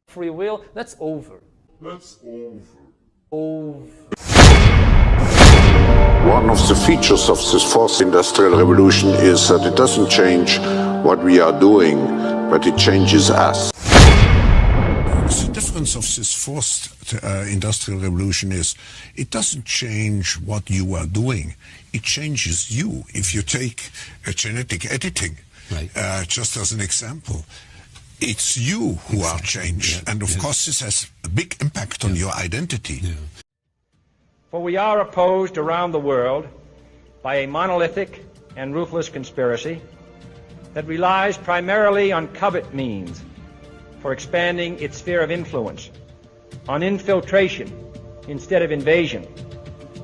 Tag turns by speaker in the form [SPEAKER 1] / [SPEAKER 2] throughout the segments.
[SPEAKER 1] free will, that's over. Over.
[SPEAKER 2] One of the features of this fourth industrial revolution is that it doesn't change what we are doing, but it changes us.
[SPEAKER 3] The difference of this fourth industrial revolution is it doesn't change what you are doing, it changes you. If you take genetic editing, right. Just as an example, it's you who are changed. Yeah. And of course this has a big impact on your identity. Yeah.
[SPEAKER 4] For we are opposed around the world by a monolithic and ruthless conspiracy that relies primarily on covert means for expanding its sphere of influence, on infiltration instead of invasion,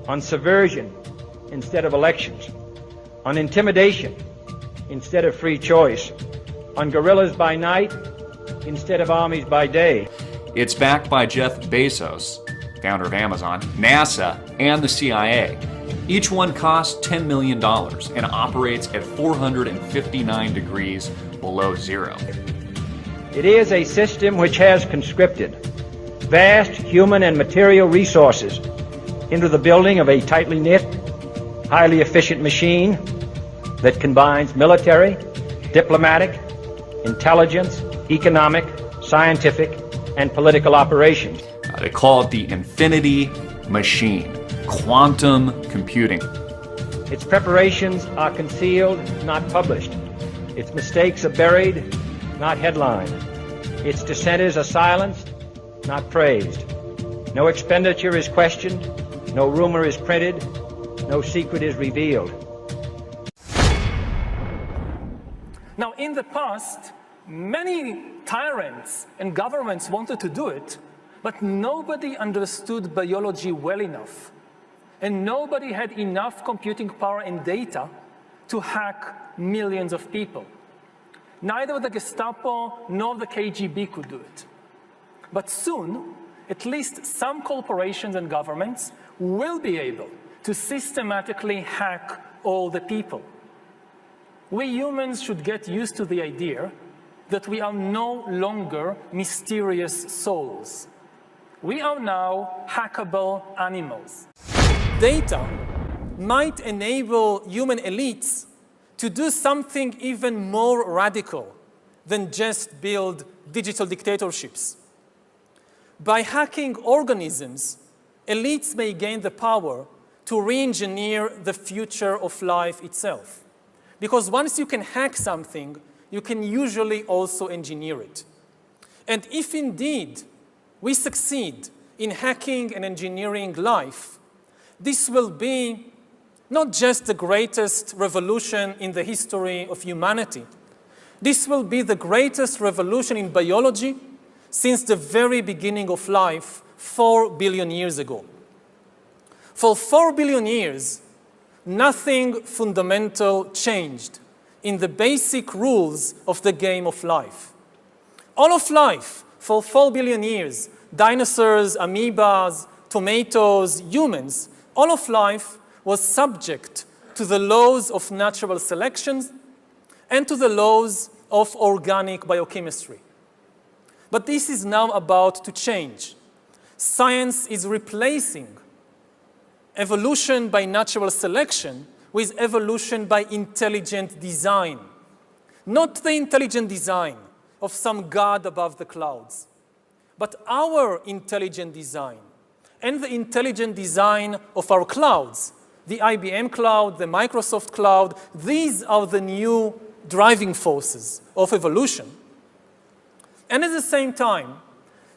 [SPEAKER 4] on subversion instead of elections, on intimidation instead of free choice, on guerrillas by night instead of armies by day.
[SPEAKER 5] It's backed by Jeff Bezos, founder of Amazon, NASA, and the CIA. Each one costs $10 million and operates at 459 degrees below zero.
[SPEAKER 4] It is a system which has conscripted vast human and material resources into the building of a tightly knit, highly efficient machine that combines military, diplomatic, intelligence, economic, scientific, and political operations.
[SPEAKER 5] They call it the infinity machine, quantum computing.
[SPEAKER 4] Its preparations are concealed, not published. Its mistakes are buried, not headlined. Its dissenters are silenced, not praised. No expenditure is questioned, no rumor is printed, no secret is revealed.
[SPEAKER 1] Now, in the past, many tyrants and governments wanted to do it, but nobody understood biology well enough, and nobody had enough computing power and data to hack millions of people. Neither the Gestapo nor the KGB could do it. But soon, at least some corporations and governments will be able to systematically hack all the people. We humans should get used to the idea that we are no longer mysterious souls. We are now hackable animals. Data might enable human elites to do something even more radical than just build digital dictatorships. By hacking organisms, elites may gain the power to re-engineer the future of life itself. Because once you can hack something, you can usually also engineer it. And if indeed we succeed in hacking and engineering life, this will be not just the greatest revolution in the history of humanity. This will be the greatest revolution in biology since the very beginning of life 4 billion years ago. For 4 billion years, nothing fundamental changed in the basic rules of the game of life. All of life, for 4 billion years, dinosaurs, amoebas, tomatoes, humans, all of life was subject to the laws of natural selection and to the laws of organic biochemistry. But this is now about to change. Science is replacing evolution by natural selection with evolution by intelligent design. Not the intelligent design of some god above the clouds, but our intelligent design and the intelligent design of our clouds, the IBM cloud, the Microsoft cloud. These are the new driving forces of evolution. And at the same time,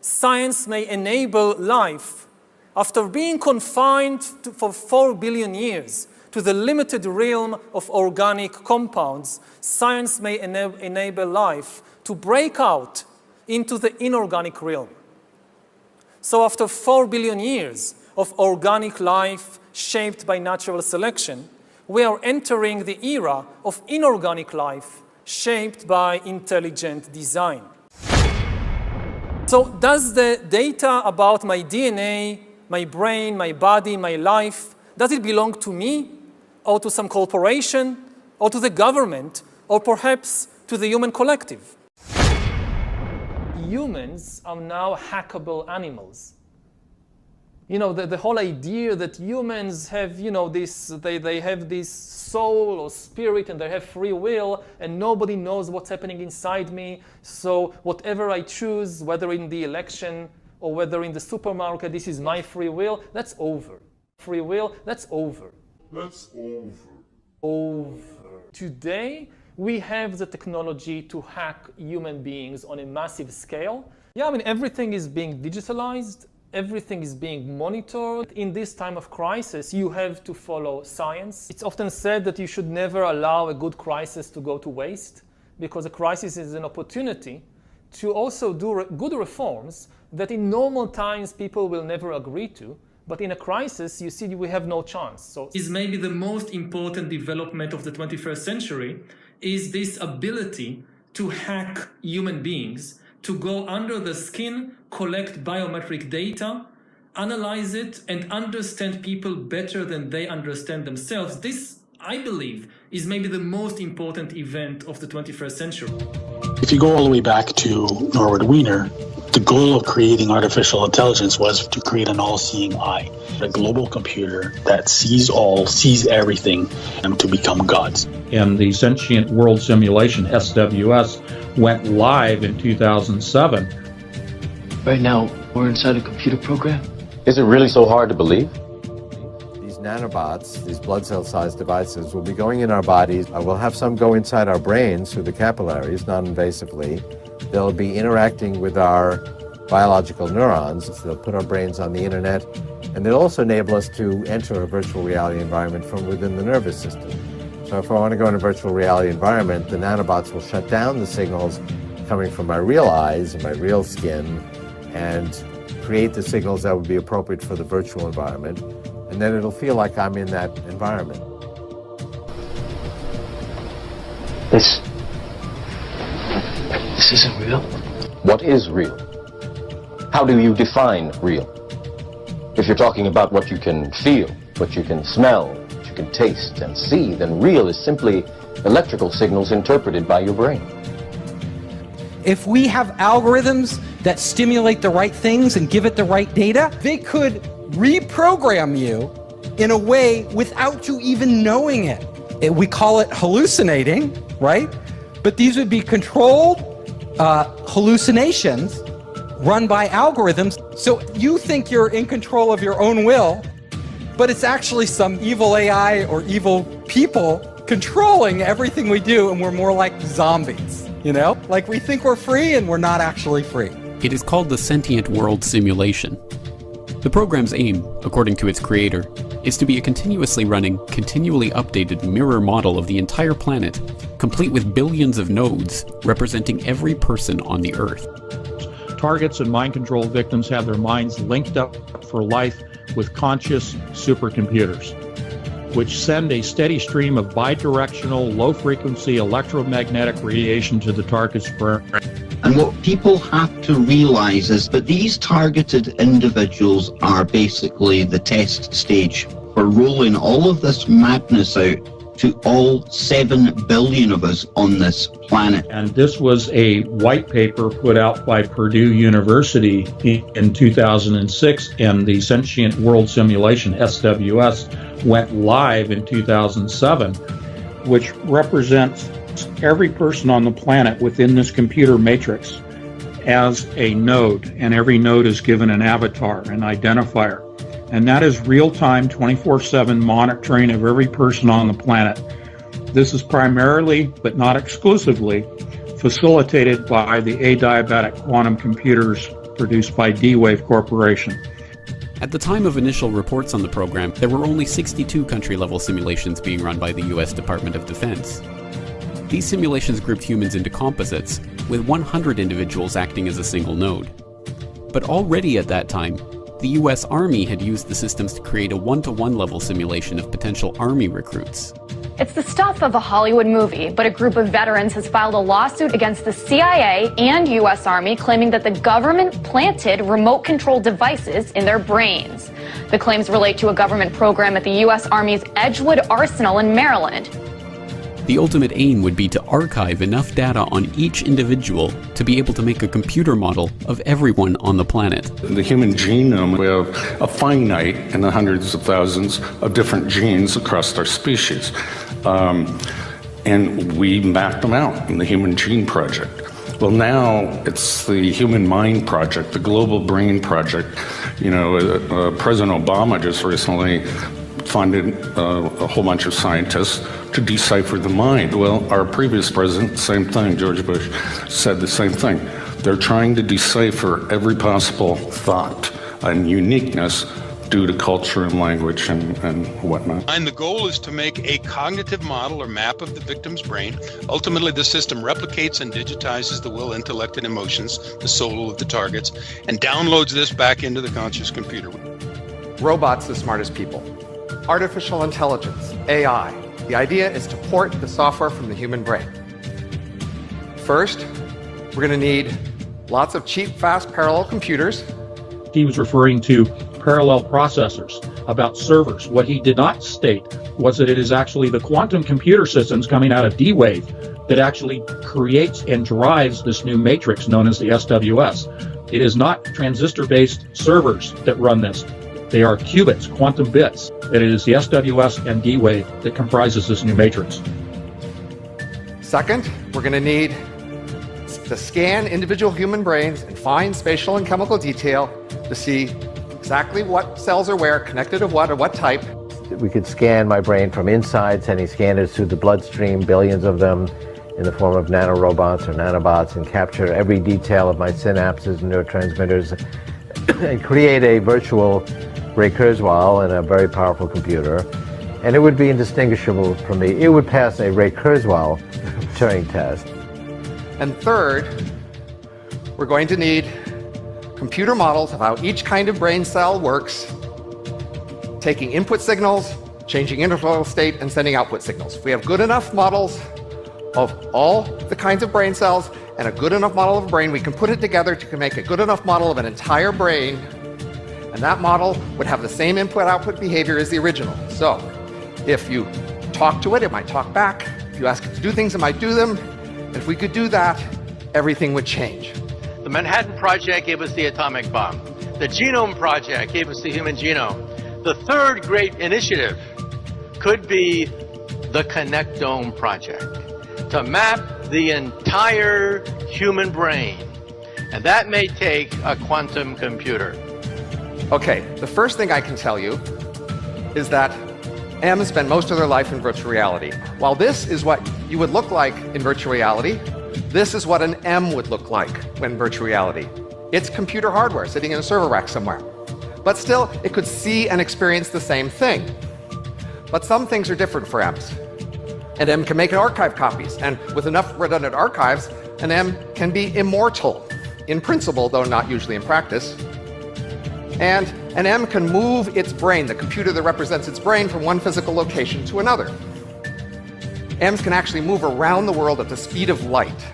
[SPEAKER 1] science may enable life, after being confined for 4 billion years to the limited realm of organic compounds, science may enable life to break out into the inorganic realm. So after 4 billion years of organic life shaped by natural selection, we are entering the era of inorganic life shaped by intelligent design. So does the data about my DNA, my brain, my body, my life, does it belong to me or to some corporation or to the government or perhaps to the human collective? humans are now hackable animals. You know, the whole idea that humans have, you know, they have this soul or spirit and they have free will and nobody knows what's happening inside me. So whatever I choose, whether in the election or whether in the supermarket, this is my free will, that's over. Free will, that's over.
[SPEAKER 6] That's over.
[SPEAKER 1] Over. Today, we have the technology to hack human beings on a massive scale. Yeah, I mean, everything is being digitalized. Everything is being monitored. In this time of crisis, you have to follow science. It's often said that you should never allow a good crisis to go to waste, because a crisis is an opportunity to also do good reforms that in normal times people will never agree to. But in a crisis, you see, we have no chance. So is maybe the most important development of the 21st century is this ability to hack human beings, to go under the skin, collect biometric data, analyze it, and understand people better than they understand themselves. This, I believe, is maybe the most important event of the 21st century.
[SPEAKER 7] If you go all the way back to Norbert Wiener, the goal of creating artificial intelligence was to create an all-seeing eye, a global computer that sees all, sees everything, and to become gods.
[SPEAKER 8] And the Sentient World Simulation, SWS, went live in 2007.
[SPEAKER 9] Right now, we're inside a computer program.
[SPEAKER 10] Is it really so hard to believe? These nanobots, these blood cell-sized devices, will be going in our bodies. We'll have some go inside our brains through the capillaries, non-invasively. They'll be interacting with our biological neurons. They'll put our brains on the internet, and they'll also enable us to enter a virtual reality environment from within the nervous system. So if I want to go in a virtual reality environment, the nanobots will shut down the signals coming from my real eyes and my real skin and create the signals that would be appropriate for the virtual environment, and then it'll feel like I'm in that environment.
[SPEAKER 9] This isn't real.
[SPEAKER 10] What is real? How do you define real? If you're talking about what you can feel, what you can smell, what you can taste and see, then real is simply electrical signals interpreted by your brain.
[SPEAKER 11] If we have algorithms that stimulate the right things and give it the right data, they could reprogram you in a way without you even knowing it. We call it hallucinating, right? But these would be controlled hallucinations run by algorithms. So you think you're in control of your own will, but it's actually some evil AI or evil people controlling everything we do, and we're more like zombies, you know? Like we think we're free and we're not actually free.
[SPEAKER 12] It is called the Sentient World Simulation. The program's aim, according to its creator, is to be a continuously running, continually updated mirror model of the entire planet, complete with billions of nodes representing every person on the Earth.
[SPEAKER 8] Targets and mind control victims have their minds linked up for life with conscious supercomputers, which send a steady stream of bidirectional, low-frequency electromagnetic radiation to the target's brain.
[SPEAKER 13] And what people have to realize is that these targeted individuals are basically the test stage for rolling all of this madness out to all 7 billion of us on this planet.
[SPEAKER 8] And this was a white paper put out by Purdue University in 2006, and the Sentient World Simulation, SWS, went live in 2007, which represents every person on the planet within this computer matrix as a node, and every node is given an avatar, an identifier. And that is real-time, 24/7 monitoring of every person on the planet. This is primarily, but not exclusively, facilitated by the adiabatic quantum computers produced by D-Wave Corporation.
[SPEAKER 12] At the time of initial reports on the program, there were only 62 country-level simulations being run by the US Department of Defense. These simulations grouped humans into composites, with 100 individuals acting as a single node. But already at that time, the US Army had used the systems to create a 1-to-1 level simulation of potential Army recruits.
[SPEAKER 14] It's the stuff of a Hollywood movie, but a group of veterans has filed a lawsuit against the CIA and US Army, claiming that the government planted remote control devices in their brains. The claims relate to a government program at the US Army's Edgewood Arsenal in Maryland.
[SPEAKER 12] The ultimate aim would be to archive enough data on each individual to be able to make a computer model of everyone on the planet.
[SPEAKER 3] The human genome, we have a finite in the hundreds of thousands of different genes across our species. And we mapped them out in the Human Gene Project. Well, now it's the Human Mind Project, the Global Brain Project. You know, President Obama just recently funded a whole bunch of scientists to decipher the mind. Well, our previous president, same thing, George Bush, said the same thing. They're trying to decipher every possible thought and uniqueness due to culture and language and whatnot.
[SPEAKER 6] And the goal is to make a cognitive model or map of the victim's brain. Ultimately, the system replicates and digitizes the will, intellect, and emotions, the soul of the targets, and downloads this back into the conscious computer.
[SPEAKER 15] Robots the smartest people. Artificial intelligence, AI. The idea is to port the software from the human brain. First, we're going to need lots of cheap, fast, parallel computers.
[SPEAKER 8] He was referring to parallel processors, about servers. What he did not state was that it is actually the quantum computer systems coming out of D-Wave that actually creates and drives this new matrix known as the SWS. It is not transistor-based servers that run this. They are qubits, quantum bits, and it is the SWS and D-Wave that comprises this new matrix.
[SPEAKER 15] Second, we're going to need to scan individual human brains in fine spatial and chemical detail to see exactly what cells are where, connected to what, or what type.
[SPEAKER 10] We could scan my brain from inside, sending scanners through the bloodstream, billions of them, in the form of nanorobots or nanobots, and capture every detail of my synapses and neurotransmitters, and create a virtual Ray Kurzweil in a very powerful computer. And it would be indistinguishable from me. It would pass a Ray Kurzweil Turing test.
[SPEAKER 15] And third, we're going to need computer models of how each kind of brain cell works, taking input signals, changing interval state, and sending output signals. If we have good enough models of all the kinds of brain cells and a good enough model of a brain, we can put it together to make a good enough model of an entire brain, and that model would have the same input-output behavior as the original. So if you talk to it, it might talk back. If you ask it to do things, it might do them. And if we could do that, everything would change.
[SPEAKER 16] The Manhattan Project gave us the atomic bomb. The Genome Project gave us the human genome. The third great initiative could be the Connectome Project, to map the entire human brain. And that may take a quantum computer.
[SPEAKER 15] Okay, the first thing I can tell you is that M's spend most of their life in virtual reality. While this is what you would look like in virtual reality, this is what an M would look like when virtual reality. It's computer hardware sitting in a server rack somewhere. But still, it could see and experience the same thing. But some things are different for M's. An M can make archive copies, and with enough redundant archives, an M can be immortal, in principle, though not usually in practice. And an M can move its brain, the computer that represents its brain, from one physical location to another. M's can actually move around the world at the speed of light.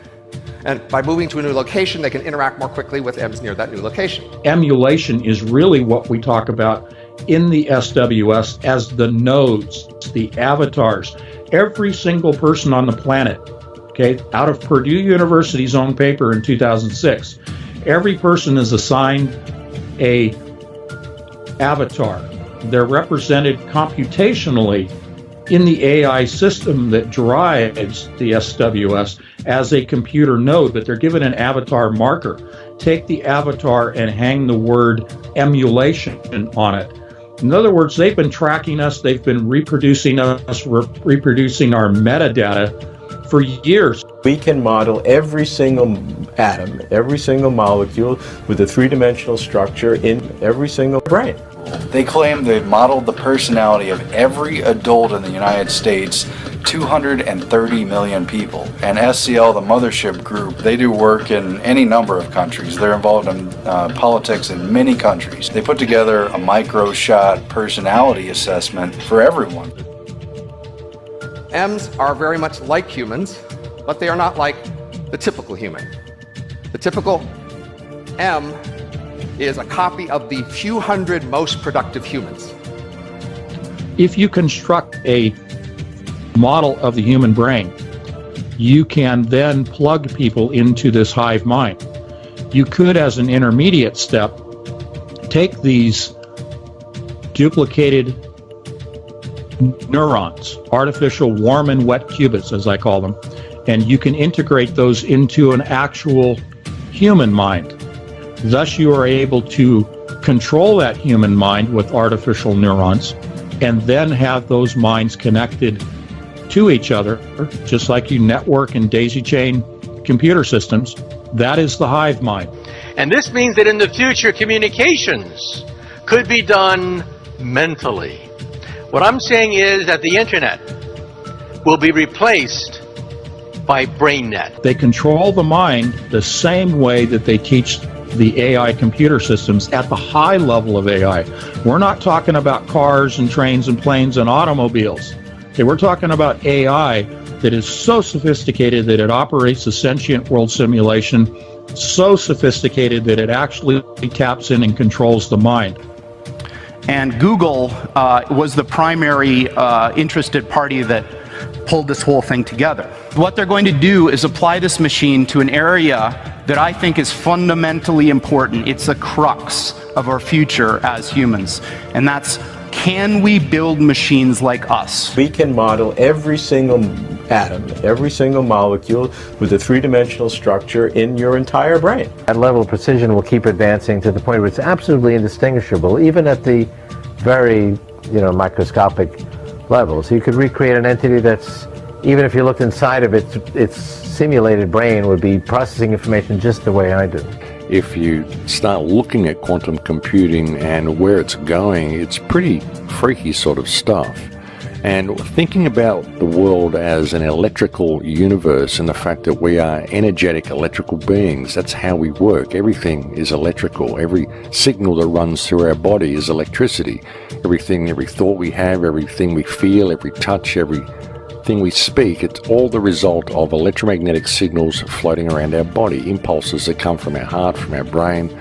[SPEAKER 15] And by moving to a new location, they can interact more quickly with M's near that new location.
[SPEAKER 8] Emulation is really what we talk about in the SWS as the nodes, the avatars. Every single person on the planet, okay, out of Purdue University's own paper in 2006, every person is assigned a avatar. They're represented computationally in the AI system that drives the SWS as a computer node, but they're given an avatar marker. Take the avatar and hang the word emulation on it. In other words, they've been tracking us, they've been reproducing us, reproducing our metadata for years.
[SPEAKER 17] We can model every single atom, every single molecule with a three-dimensional structure in every single brain.
[SPEAKER 18] They claim they've modeled the personality of every adult in the United States, 230 million people. And SCL, the mothership group, they do work in any number of countries. They're involved in politics in many countries. They put together a micro-shot personality assessment for everyone.
[SPEAKER 15] M's are very much like humans, but they are not like the typical human. The typical M is a copy of the few hundred most productive humans.
[SPEAKER 8] If you construct a model of the human brain, you can then plug people into this hive mind. You could, as an intermediate step, take these duplicated neurons, artificial warm and wet qubits, as I call them, and you can integrate those into an actual human mind. Thus, you are able to control that human mind with artificial neurons and then have those minds connected to each other, just like you network and daisy chain computer systems. That is the hive mind.
[SPEAKER 16] And this means that in the future, communications could be done mentally. What I'm saying is that the internet will be replaced by BrainNet.
[SPEAKER 8] They control the mind the same way that they teach the AI computer systems at the high level of AI. We're not talking about cars and trains and planes and automobiles. Okay, we're talking about AI that is so sophisticated that it operates a sentient world simulation, so sophisticated that it actually taps in and controls the mind.
[SPEAKER 19] And Google was the primary interested party that pulled this whole thing together. What they're going to do is apply this machine to an area that I think is fundamentally important. It's the crux of our future as humans, and that's, can we build machines like us?
[SPEAKER 17] We can model every single atom, every single molecule with a three-dimensional structure in your entire brain.
[SPEAKER 10] That level of precision will keep advancing to the point where it's absolutely indistinguishable, even at the very, microscopic levels. You could recreate an entity that's, even if you looked inside of it, its simulated brain would be processing information just the way I do.
[SPEAKER 20] If you start looking at quantum computing and where it's going, it's pretty freaky sort of stuff. And thinking about the world as an electrical universe and the fact that we are energetic electrical beings, that's how we work. Everything is electrical. Every signal that runs through our body is electricity. Everything, every thought we have, everything we feel, every touch, everything we speak, it's all the result of electromagnetic signals floating around our body, impulses that come from our heart, from our brain,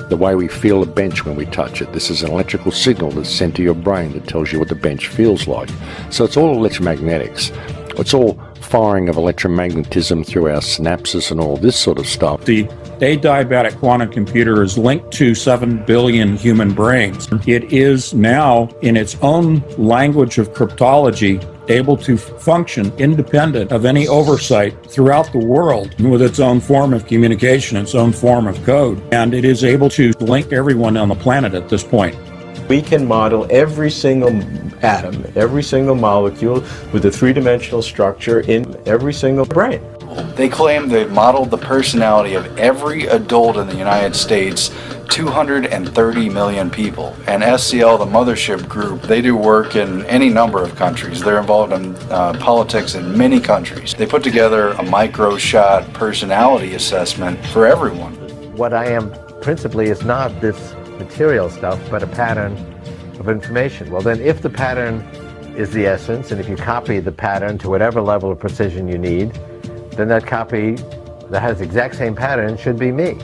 [SPEAKER 20] the way we feel a bench when we touch it. This is an electrical signal that's sent to your brain that tells you what the bench feels like. So it's all electromagnetics. It's all firing of electromagnetism through our synapses and all this sort of stuff.
[SPEAKER 8] The adiabatic quantum computer is linked to 7 billion human brains. It is now, in its own language of cryptology, able to function independent of any oversight throughout the world with its own form of communication, its own form of code. And it is able to link everyone on the planet at this point.
[SPEAKER 17] We can model every single atom, every single molecule with a three-dimensional structure in every single brain.
[SPEAKER 18] They claim they've modeled the personality of every adult in the United States, 230 million people. And SCL, the mothership group, they do work in any number of countries. They're involved in politics in many countries. They put together a micro-shot personality assessment for everyone.
[SPEAKER 10] What I am principally is not this material stuff, but a pattern of information. Well, then if the pattern is the essence, and if you copy the pattern to whatever level of precision you need, then that copy that has the exact same pattern should be me.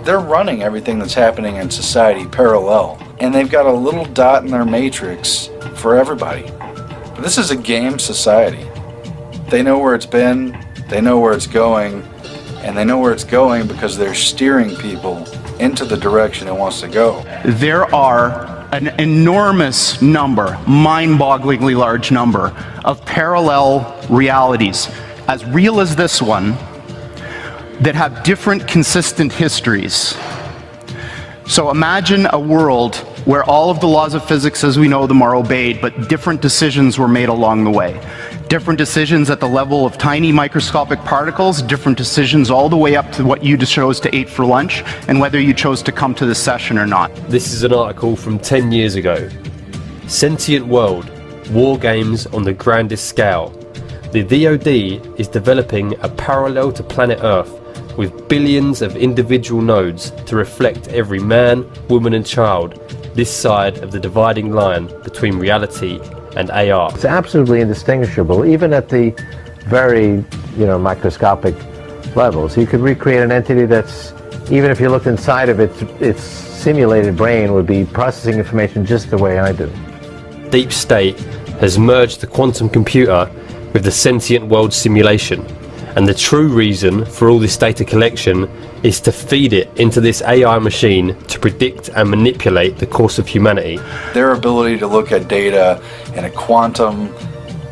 [SPEAKER 18] They're running everything that's happening in society parallel, and they've got a little dot in their matrix for everybody. This is a game society. They know where it's been, they know where it's going, and they know where it's going because they're steering people into the direction it wants to go.
[SPEAKER 19] There are an enormous number, mind-bogglingly large number, of parallel realities, as real as this one, that have different consistent histories. So imagine a world where all of the laws of physics as we know them are obeyed, but different decisions were made along the way. Different decisions at the level of tiny microscopic particles, different decisions all the way up to what you chose to eat for lunch, and whether you chose to come to this session or not.
[SPEAKER 21] This is an article from 10 years ago. Sentient World, War Games on the Grandest Scale. The DoD is developing a parallel to planet Earth with billions of individual nodes to reflect every man, woman and child this side of the dividing line between reality and AR.
[SPEAKER 10] It's absolutely indistinguishable, even at the very, microscopic levels. You could recreate an entity that's, even if you looked inside of it, its simulated brain would be processing information just the way I do.
[SPEAKER 21] Deep State has merged the quantum computer with the sentient world simulation. And the true reason for all this data collection is to feed it into this AI machine to predict and manipulate the course of humanity.
[SPEAKER 18] Their ability to look at data in a quantum,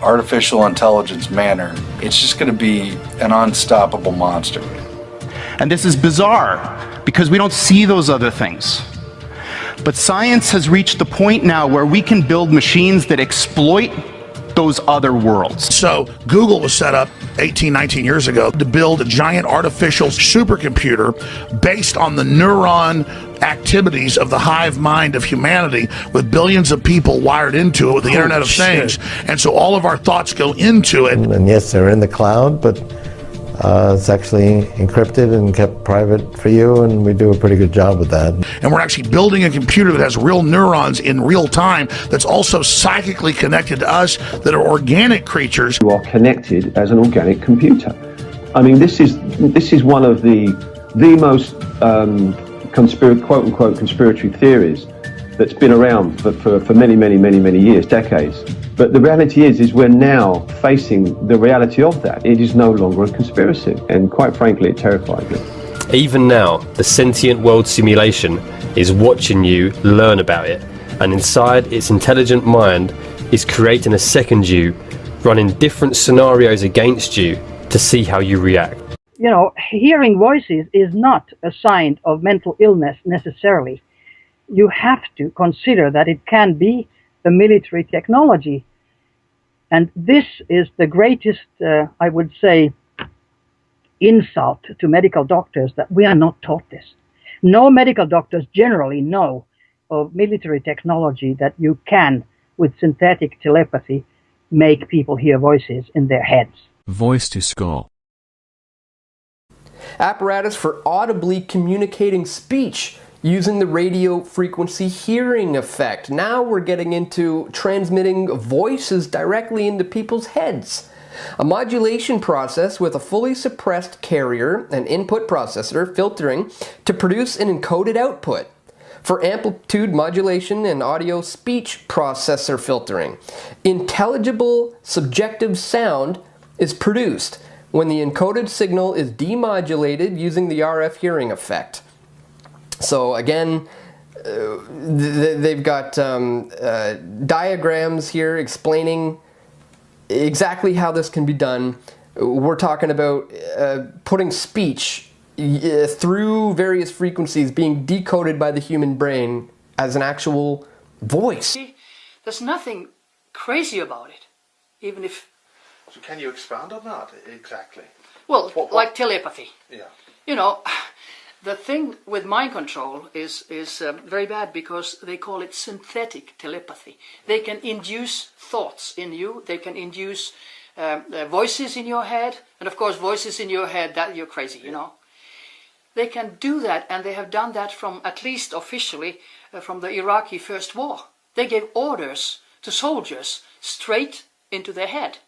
[SPEAKER 18] artificial intelligence manner, it's just going to be an unstoppable monster.
[SPEAKER 19] And this is bizarre because we don't see those other things. But science has reached the point now where we can build machines that exploit those other worlds.
[SPEAKER 2] So Google was set up 18, 19 years ago to build a giant artificial supercomputer based on the neuron activities of the hive mind of humanity, with billions of people wired into it with the Internet of Things. And so all of our thoughts go into it.
[SPEAKER 10] And yes, they're in the cloud, but it's actually encrypted and kept private for you, and we do a pretty good job with that.
[SPEAKER 2] And we're actually building a computer that has real neurons in real time, that's also psychically connected to us, that are organic creatures.
[SPEAKER 22] You are connected as an organic computer. I mean, this is one of the most quote unquote conspiratory theories that's been around for many years, decades. But the reality is we're now facing the reality of that. It is no longer a conspiracy, and quite frankly, it terrifies me.
[SPEAKER 21] Even now, the sentient world simulation is watching you learn about it, and inside its intelligent mind is creating a second you, running different scenarios against you to see how you react.
[SPEAKER 23] You know, hearing voices is not a sign of mental illness necessarily. You have to consider that it can be a military technology. And this is the greatest, I would say, insult to medical doctors, that we are not taught this. No medical doctors generally know of military technology that you can, with synthetic telepathy, make people hear voices in their heads.
[SPEAKER 24] Voice to skull.
[SPEAKER 25] Apparatus for audibly communicating speech using the radio frequency hearing effect. Now we're getting into transmitting voices directly into people's heads. A modulation process with a fully suppressed carrier and input processor filtering to produce an encoded output. For amplitude modulation and audio speech processor filtering. Intelligible subjective sound is produced when the encoded signal is demodulated using the RF hearing effect. So again, they've got diagrams here explaining exactly how this can be done. We're talking about putting speech through various frequencies being decoded by the human brain as an actual voice.
[SPEAKER 26] There's nothing crazy about it, even if...
[SPEAKER 27] So can you expand on that exactly?
[SPEAKER 26] Well, like telepathy.
[SPEAKER 27] Yeah.
[SPEAKER 26] You know, the thing with mind control is very bad because they call it synthetic telepathy. They can induce thoughts in you. They can induce voices in your head. And of course, voices in your head that you're crazy, you know. They can do that, and they have done that from, at least officially, from the Iraqi First War. They gave orders to soldiers straight into their head.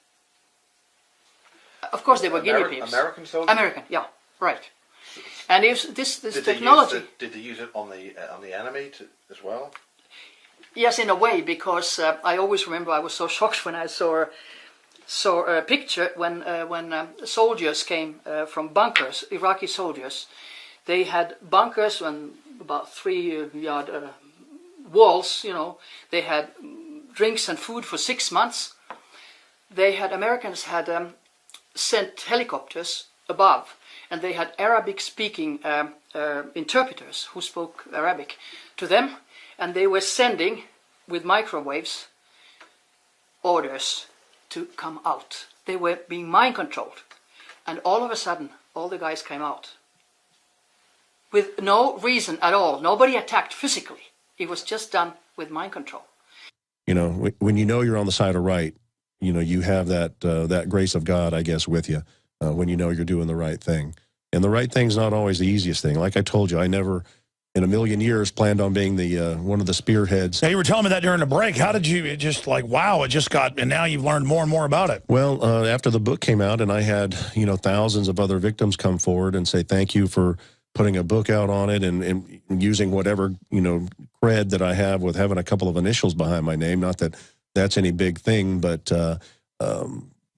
[SPEAKER 26] Of course, they were guinea pigs.
[SPEAKER 27] American soldiers?
[SPEAKER 26] American, yeah, right. And if this technology...
[SPEAKER 27] Did they use it on the enemy as well?
[SPEAKER 26] Yes, in a way, because I always remember I was so shocked when I saw a picture when soldiers came from bunkers, Iraqi soldiers. They had bunkers and about 3-yard walls, you know. They had drinks and food for 6 months. Americans had sent helicopters above, and they had Arabic-speaking interpreters who spoke Arabic to them, and they were sending, with microwaves, orders to come out. They were being mind-controlled, and all of a sudden, all the guys came out. With no reason at all. Nobody attacked physically. It was just done with mind control.
[SPEAKER 28] You know, when you know you're on the side of right, you know, you have that grace of God, I guess, with you when you know you're doing the right thing. And the right thing's not always the easiest thing. Like I told you, I never in a million years planned on being the one of the spearheads.
[SPEAKER 2] Hey, you were telling me that during the break. How did you, it just like, wow, it just got, and now you've learned more and more about it.
[SPEAKER 28] Well, after the book came out and I had, you know, thousands of other victims come forward and say, thank you for putting a book out on it and using whatever, you know, cred that I have with having a couple of initials behind my name. Not that that's any big thing. But the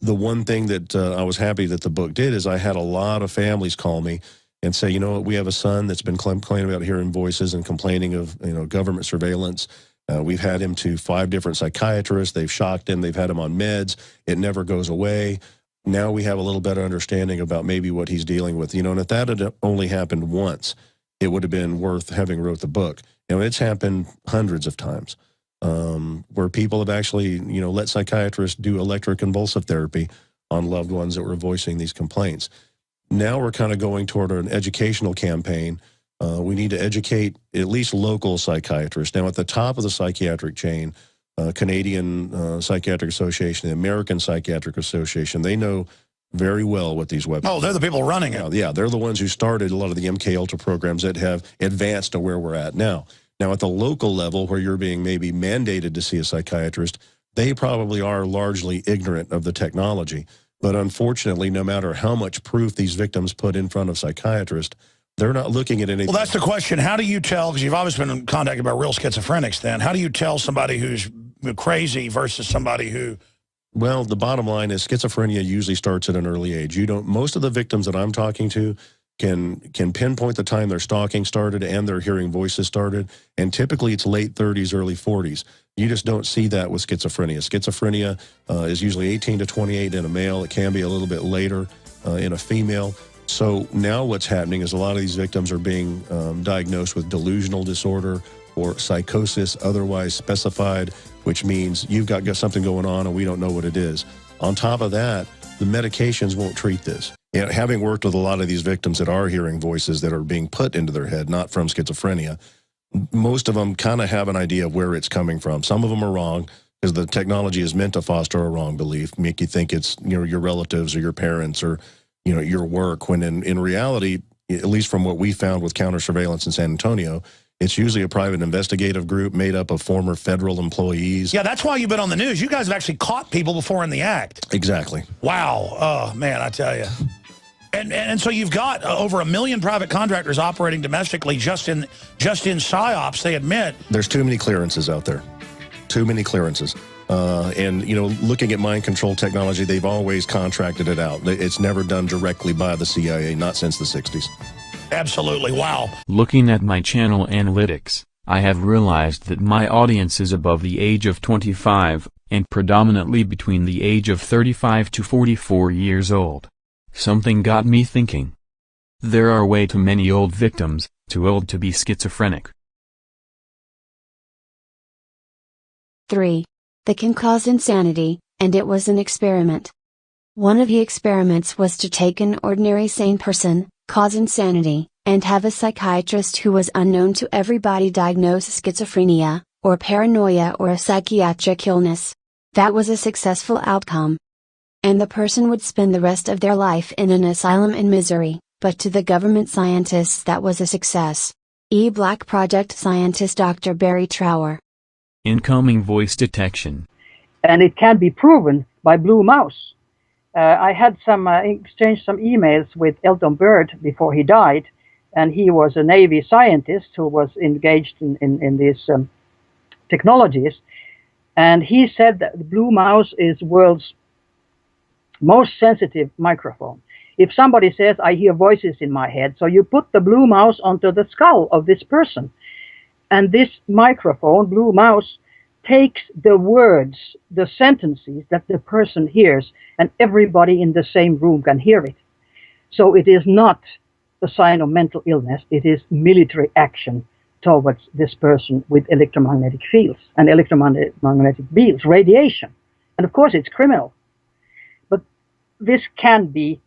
[SPEAKER 28] one thing that I was happy that the book did is I had a lot of families call me and say, you know what, we have a son that's been complaining about hearing voices and complaining of, you know, government surveillance. We've had him to 5 different psychiatrists. They've shocked him. They've had him on meds. It never goes away. Now we have a little better understanding about maybe what he's dealing with. You know, and if that had only happened once, it would have been worth having wrote the book. You know, it's happened hundreds of times. Where people have actually, you know, let psychiatrists do electroconvulsive therapy on loved ones that were voicing these complaints. Now we're kind of going toward an educational campaign. We need to educate at least local psychiatrists. Now, at the top of the psychiatric chain, Canadian Psychiatric Association, the American Psychiatric Association, they know very well what these weapons.
[SPEAKER 2] Oh, they're the people running it.
[SPEAKER 28] Yeah, they're the ones who started a lot of the MK Ultra programs that have advanced to where we're at now. Now, at the local level, where you're being maybe mandated to see a psychiatrist, they probably are largely ignorant of the technology. But unfortunately, no matter how much proof these victims put in front of psychiatrists, they're not looking at anything.
[SPEAKER 2] Well, that's the question. How do you tell, because you've always been contacted by real schizophrenics then, how do you tell somebody who's crazy versus somebody who...
[SPEAKER 28] Well, the bottom line is schizophrenia usually starts at an early age. Most of the victims that I'm talking to can pinpoint the time their stalking started and their hearing voices started, and typically it's late 30s, early 40s. You just don't see that with schizophrenia. Schizophrenia is usually 18 to 28 in a male. It can be a little bit later in a female. So now what's happening is a lot of these victims are being diagnosed with delusional disorder or psychosis otherwise specified, which means you've got something going on and we don't know what it is. On top of that, the medications won't treat this. You know, having worked with a lot of these victims that are hearing voices that are being put into their head, not from schizophrenia, most of them kind of have an idea of where it's coming from. Some of them are wrong because the technology is meant to foster a wrong belief, make you think it's, you know, your relatives or your parents or, you know, your work, when in reality, at least from what we found with counter surveillance in San Antonio, it's usually a private investigative group made up of former federal employees.
[SPEAKER 2] Yeah, that's why you've been on the news. You guys have actually caught people before in the act.
[SPEAKER 28] Exactly.
[SPEAKER 2] Wow. Oh, man, I tell you. And so you've got over 1 million private contractors operating domestically just in PSYOPs, they admit.
[SPEAKER 28] There's too many clearances out there. Too many clearances. And, you know, looking at mind control technology, they've always contracted it out. It's never done directly by the CIA, not since the 60s.
[SPEAKER 2] Absolutely. Wow.
[SPEAKER 1] Looking at my channel analytics, I have realized that my audience is above the age of 25, and predominantly between the age of 35 to 44 years old. Something got me thinking. There are way too many old victims, too old to be schizophrenic.
[SPEAKER 4] 3. That can cause insanity, and it was an experiment. One of the experiments was to take an ordinary sane person, cause insanity, and have a psychiatrist who was unknown to everybody diagnose schizophrenia, or paranoia or a psychiatric illness. That was a successful outcome. And the person would spend the rest of their life in an asylum in misery, but to the government scientists that was a success. Black Project scientist Dr. Barry Trower.
[SPEAKER 1] Incoming voice detection.
[SPEAKER 23] And it can be proven by Blue Mouse. I had exchanged some emails with Elton Byrd before he died, and he was a Navy scientist who was engaged in these technologies. And he said that the Blue Mouse is the world's most sensitive microphone. If somebody says, I hear voices in my head, so you put the Blue Mouse onto the skull of this person. And this microphone, Blue Mouse, takes the words, the sentences that the person hears, and everybody in the same room can hear it. So it is not a sign of mental illness, it is military action towards this person with electromagnetic fields and electromagnetic beams, radiation. And of course it's criminal. But this can be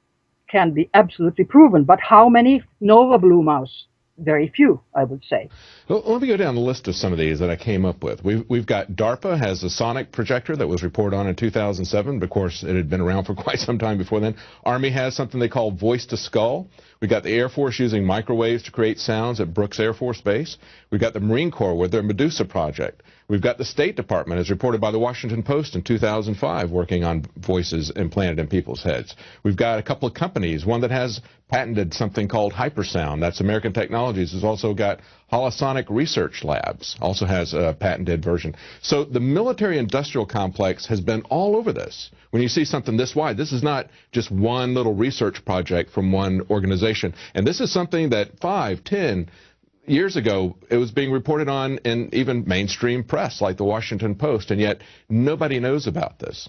[SPEAKER 23] absolutely proven. But how many know a Blue Mouse? Very few, I would say.
[SPEAKER 5] Well, let me go down the list of some of these that I came up with. We've got DARPA has a sonic projector that was reported on in 2007. But of course, it had been around for quite some time before then. Army has something they call voice to skull. We got the Air Force using microwaves to create sounds at Brooks Air Force Base. We've got the Marine Corps with their Medusa project. We've got the State Department, as reported by the Washington Post in 2005, working on voices implanted in people's heads. We've got a couple of companies, one that has patented something called hypersound. That's American Technologies. Has also got Holosonic Research Labs, also has a patented version. So the military-industrial complex has been all over this. When you see something this wide, this is not just one little research project from one organization. And this is something that 5, 10 years ago, it was being reported on in even mainstream press like the Washington Post, and yet nobody knows about this.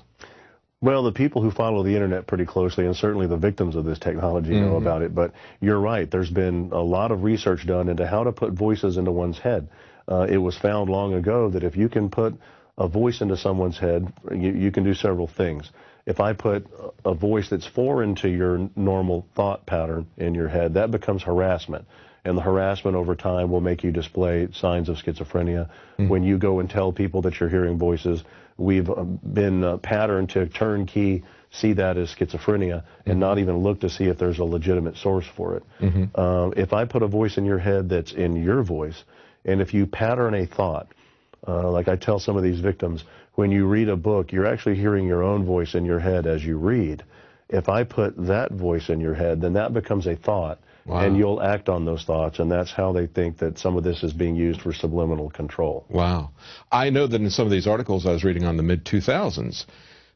[SPEAKER 28] Well, the people who follow the internet pretty closely, and certainly the victims of this technology, know about it. But you're right, there's been a lot of research done into how to put voices into one's head. It was found long ago that if you can put a voice into someone's head, you can do several things. If I put a voice that's foreign to your normal thought pattern in your head, that becomes harassment. And the harassment over time will make you display signs of schizophrenia. When you go and tell people that you're hearing voices, we've been patterned to turnkey see that as schizophrenia and not even look to see if there's a legitimate source for it. If I put a voice in your head that's in your voice, and if you pattern a thought, like I tell some of these victims, when you read a book, you're actually hearing your own voice in your head as you read. If I put that voice in your head, then that becomes a thought. Wow. And you'll act on those thoughts, and that's how they think that some of this is being used for subliminal control.
[SPEAKER 5] Wow. I know that in some of these articles I was reading on the mid-2000s,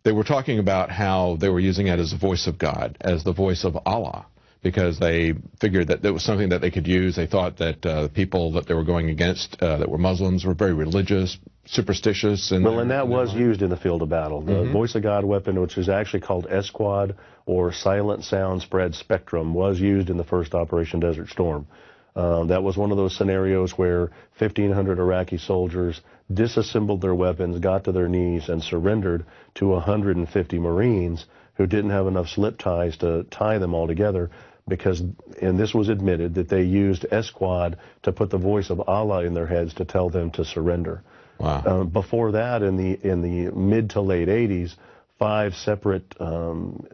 [SPEAKER 5] they were talking about how they were using it as the voice of God, as the voice of Allah, because they figured that it was something that they could use. They thought that people that they were going against that were Muslims were very religious, superstitious. And
[SPEAKER 28] that was used in the field of battle. The voice of God weapon, which is actually called SQUAD, or Silent Sound Spread Spectrum, was used in the first Operation Desert Storm. That was one of those scenarios where 1,500 Iraqi soldiers disassembled their weapons, got to their knees, and surrendered to 150 Marines who didn't have enough slip ties to tie them all together, because, and this was admitted, that they used SQUAD to put the voice of Allah in their heads to tell them to surrender.
[SPEAKER 5] Wow.
[SPEAKER 28] Before that, in the mid to late 80s, 5 separate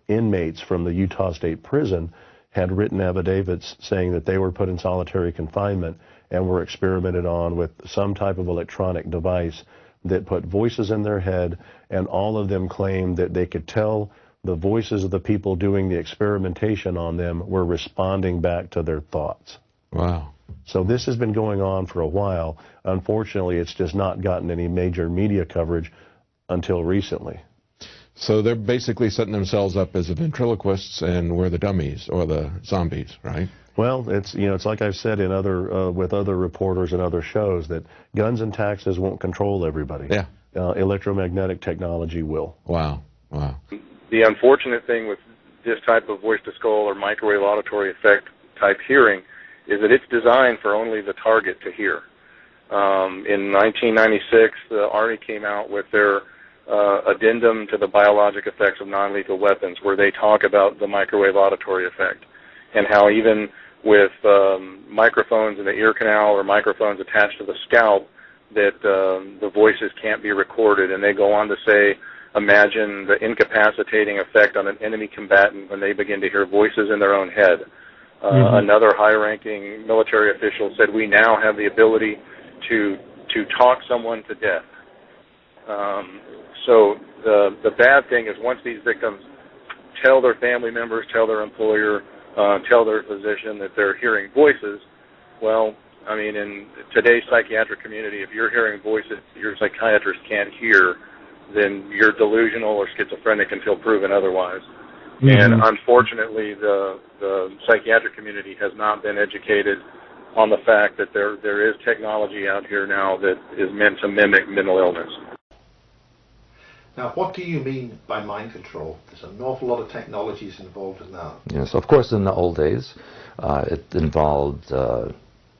[SPEAKER 28] inmates from the Utah State Prison had written affidavits saying that they were put in solitary confinement and were experimented on with some type of electronic device that put voices in their head, and all of them claimed that they could tell the voices of the people doing the experimentation on them were responding back to their thoughts.
[SPEAKER 5] Wow.
[SPEAKER 28] So this has been going on for a while. Unfortunately, it's just not gotten any major media coverage until recently.
[SPEAKER 5] So they're basically setting themselves up as the ventriloquists, and we're the dummies or the zombies, right?
[SPEAKER 28] Well, it's like I've said in with other reporters and other shows, that guns and taxes won't control everybody.
[SPEAKER 5] Yeah.
[SPEAKER 28] Electromagnetic technology will.
[SPEAKER 5] Wow. Wow.
[SPEAKER 3] The unfortunate thing with this type of voice-to-skull or microwave auditory effect type hearing is that it's designed for only the target to hear. In 1996, the Army came out with their addendum to the biologic effects of non-lethal weapons, where they talk about the microwave auditory effect and how even with microphones in the ear canal or microphones attached to the scalp, that the voices can't be recorded. And they go on to say, imagine the incapacitating effect on an enemy combatant when they begin to hear voices in their own head. Another high-ranking military official said, we now have the ability to talk someone to death. So the bad thing is, once these victims tell their family members, tell their employer, tell their physician that they're hearing voices, well, I mean, in today's psychiatric community, if you're hearing voices your psychiatrist can't hear, then you're delusional or schizophrenic until proven otherwise. And unfortunately, the psychiatric community has not been educated on the fact that there is technology out here now that is meant to mimic mental illness.
[SPEAKER 27] Now, what do you mean by mind control? There's an awful lot of technologies involved in that.
[SPEAKER 7] Yes, of course, in the old days, it involved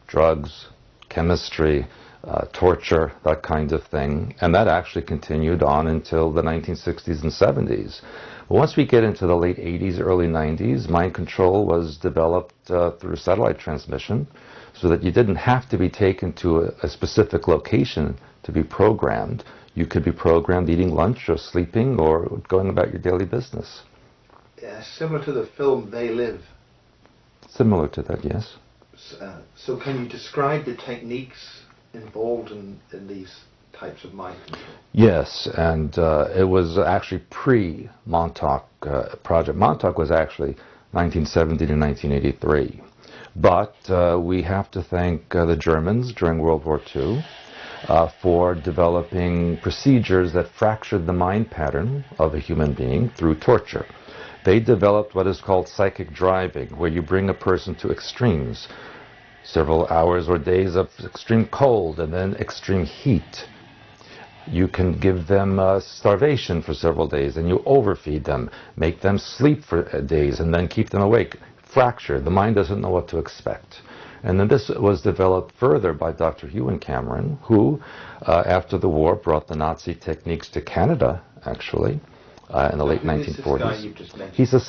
[SPEAKER 7] drugs, chemistry, torture, that kind of thing, and that actually continued on until the 1960s and 70s. But once we get into the late 80s, early 90s, mind control was developed through satellite transmission, so that you didn't have to be taken to a specific location to be programmed. You could be programmed eating lunch or sleeping or going about your daily business.
[SPEAKER 27] Similar to the film They Live.
[SPEAKER 7] Similar to that, yes.
[SPEAKER 27] So can you describe the techniques involved in these types of mind control?
[SPEAKER 7] Yes, and it was actually pre-Montauk project. Montauk was actually 1970 to 1983. But we have to thank the Germans during World War II for developing procedures that fractured the mind pattern of a human being through torture. They developed what is called psychic driving, where you bring a person to extremes, several hours or days of extreme cold and then extreme heat. You can give them starvation for several days, and you overfeed them, make them sleep for days, and then keep them awake. Fracture. The mind doesn't know what to expect. And then this was developed further by Dr. Ewan Cameron, who, after the war, brought the Nazi techniques to Canada, actually, in the late 1940s. He's a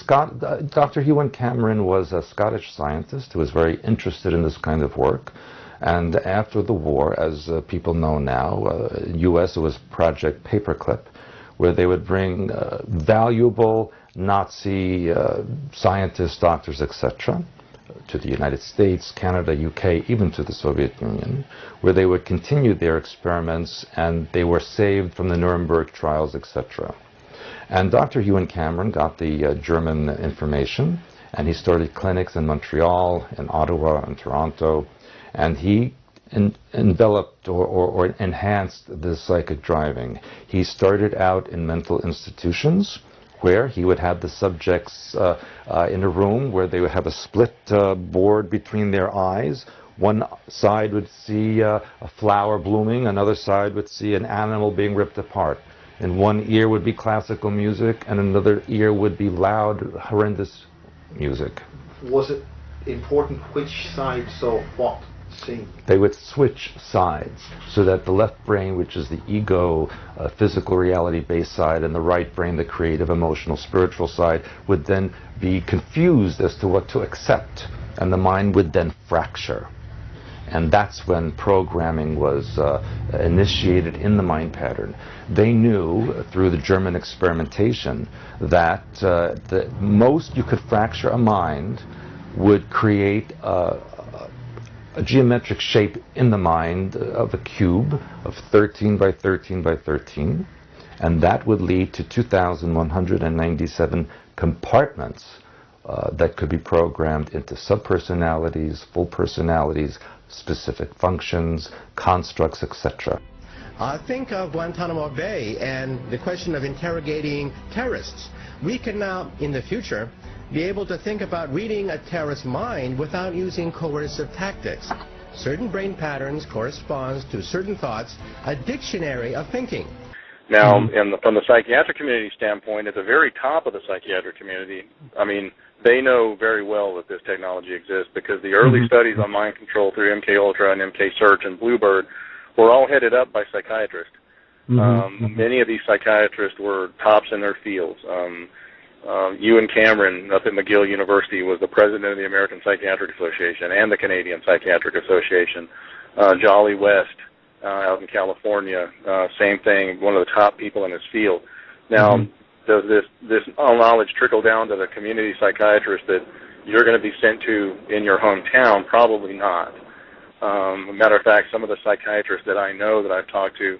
[SPEAKER 7] Dr. Ewan Cameron was a Scottish scientist who was very interested in this kind of work. And after the war, as people know now, U.S. it was Project Paperclip, where they would bring valuable Nazi scientists, doctors, etc., to the United States, Canada, UK, even to the Soviet Union, where they would continue their experiments, and they were saved from the Nuremberg trials, etc. And Dr. Ewan Cameron got the German information, and he started clinics in Montreal, in Ottawa, and Toronto, and he enveloped or enhanced the psychic driving. He started out in mental institutions where he would have the subjects in a room where they would have a split board between their eyes. One side would see a flower blooming, another side would see an animal being ripped apart. In one ear would be classical music, and another ear would be loud, horrendous music.
[SPEAKER 27] Was it important which side saw what scene?
[SPEAKER 7] They would switch sides so that the left brain, which is the ego, physical reality-based side, and the right brain, the creative, emotional, spiritual side, would then be confused as to what to accept, and the mind would then fracture. And that's when programming was initiated in the mind pattern. They knew through the German experimentation that the most you could fracture a mind would create a geometric shape in the mind of a cube of 13 by 13 by 13, and that would lead to 2,197 compartments that could be programmed into subpersonalities, full personalities, specific functions, constructs, etc.
[SPEAKER 6] Think of Guantanamo Bay and the question of interrogating terrorists. We can now, in the future, be able to think about reading a terrorist's mind without using coercive tactics. Certain brain patterns correspond to certain thoughts, a dictionary of thinking.
[SPEAKER 3] Now, from the psychiatric community standpoint, at the very top of the psychiatric community, I mean, they know very well that this technology exists because the early studies on mind control through MKUltra and MKSearch and Bluebird were all headed up by psychiatrists. Many of these psychiatrists were tops in their fields. Ewan Cameron up at McGill University was the president of the American Psychiatric Association and the Canadian Psychiatric Association. Jolly West out in California, same thing, one of the top people in his field. Now, does this knowledge trickle down to the community psychiatrist that you're going to be sent to in your hometown? Probably not. Matter of fact, some of the psychiatrists that I know that I've talked to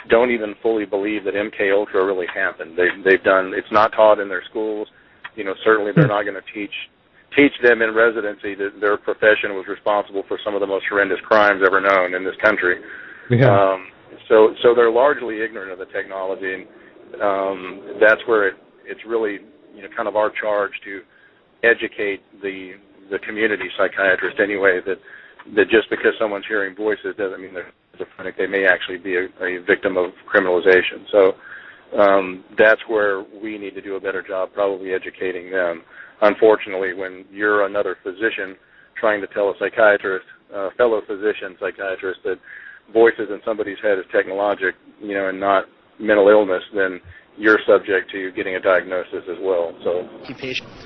[SPEAKER 3] don't even fully believe that MKUltra really happened. They've done, it's not taught in their schools. You know, certainly they're not going to teach them in residency that their profession was responsible for some of the most horrendous crimes ever known in this country. Yeah. So they're largely ignorant of the technology, and that's where it's really, you know, kind of our charge to educate the community psychiatrist anyway, that just because someone's hearing voices doesn't mean they're schizophrenic. They may actually be a victim of criminalization. So that's where we need to do a better job, probably educating them. Unfortunately, when you're another physician trying to tell a psychiatrist, fellow physician psychiatrist, that voices in somebody's head is technologic, you know, and not mental illness, then you're subject to getting a diagnosis as well. So,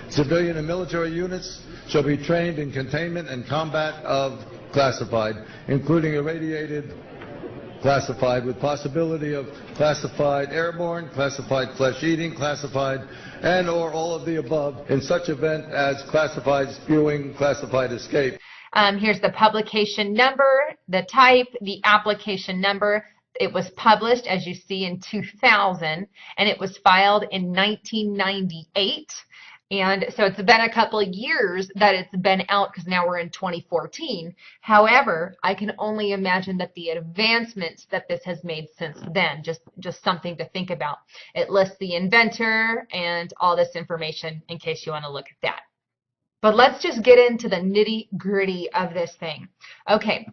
[SPEAKER 9] civilian and military units shall be trained in containment and combat of classified, including irradiated classified, with possibility of classified airborne, classified flesh-eating, classified, and or all of the above, in such event as classified spewing, classified escape.
[SPEAKER 11] Here's the publication number, the type, the application number, It was published, as you see, in 2000, and it was filed in 1998. And so it's been a couple of years that it's been out, because now we're in 2014. However, I can only imagine that the advancements that this has made since then, just something to think about. It lists the inventor and all this information in case you want to look at that. But let's just get into the nitty-gritty of this thing. Okay,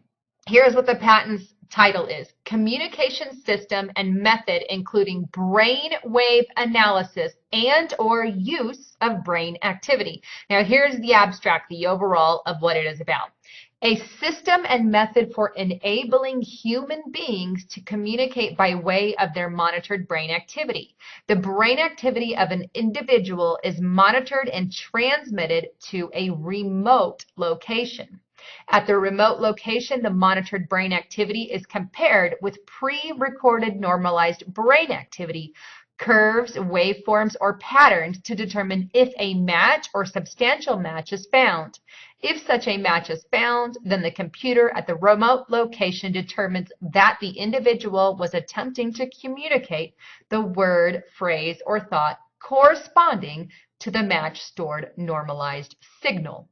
[SPEAKER 11] here's what the patent's title is: Communication System and Method Including Brainwave Analysis and or Use of Brain Activity. Now here's the abstract, the overall of what it is about. A system and method for enabling human beings to communicate by way of their monitored brain activity. The brain activity of an individual is monitored and transmitted to a remote location. At the remote location, the monitored brain activity is compared with pre-recorded normalized brain activity, curves, waveforms, or patterns to determine if a match or substantial match is found. If such a match is found, then the computer at the remote location determines that the individual was attempting to communicate the word, phrase, or thought corresponding to the match-stored normalized signal.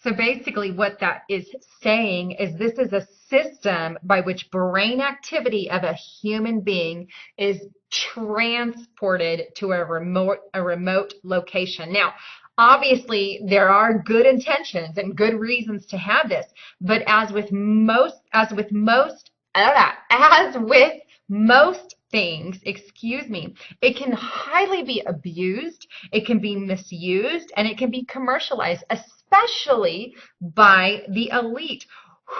[SPEAKER 11] So basically what that is saying is this is a system by which brain activity of a human being is transported to a remote location. Now, obviously, there are good intentions and good reasons to have this, but as with most things, it can highly be abused, it can be misused, and it can be commercialized, especially by the elite.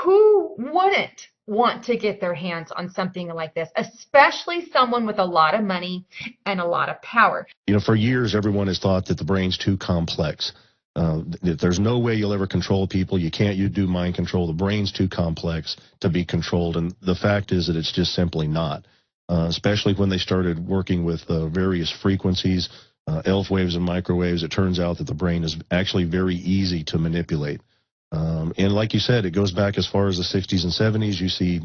[SPEAKER 11] Who wouldn't want to get their hands on something like this, especially someone with a lot of money and a lot of power?
[SPEAKER 28] You know, for years, everyone has thought that the brain's too complex. That there's no way you'll ever control people. You do mind control. The brain's too complex to be controlled. And the fact is that it's just simply not. Especially when they started working with various frequencies, ELF waves and microwaves, it turns out that the brain is actually very easy to manipulate. And like you said, it goes back as far as the 60s and 70s. You see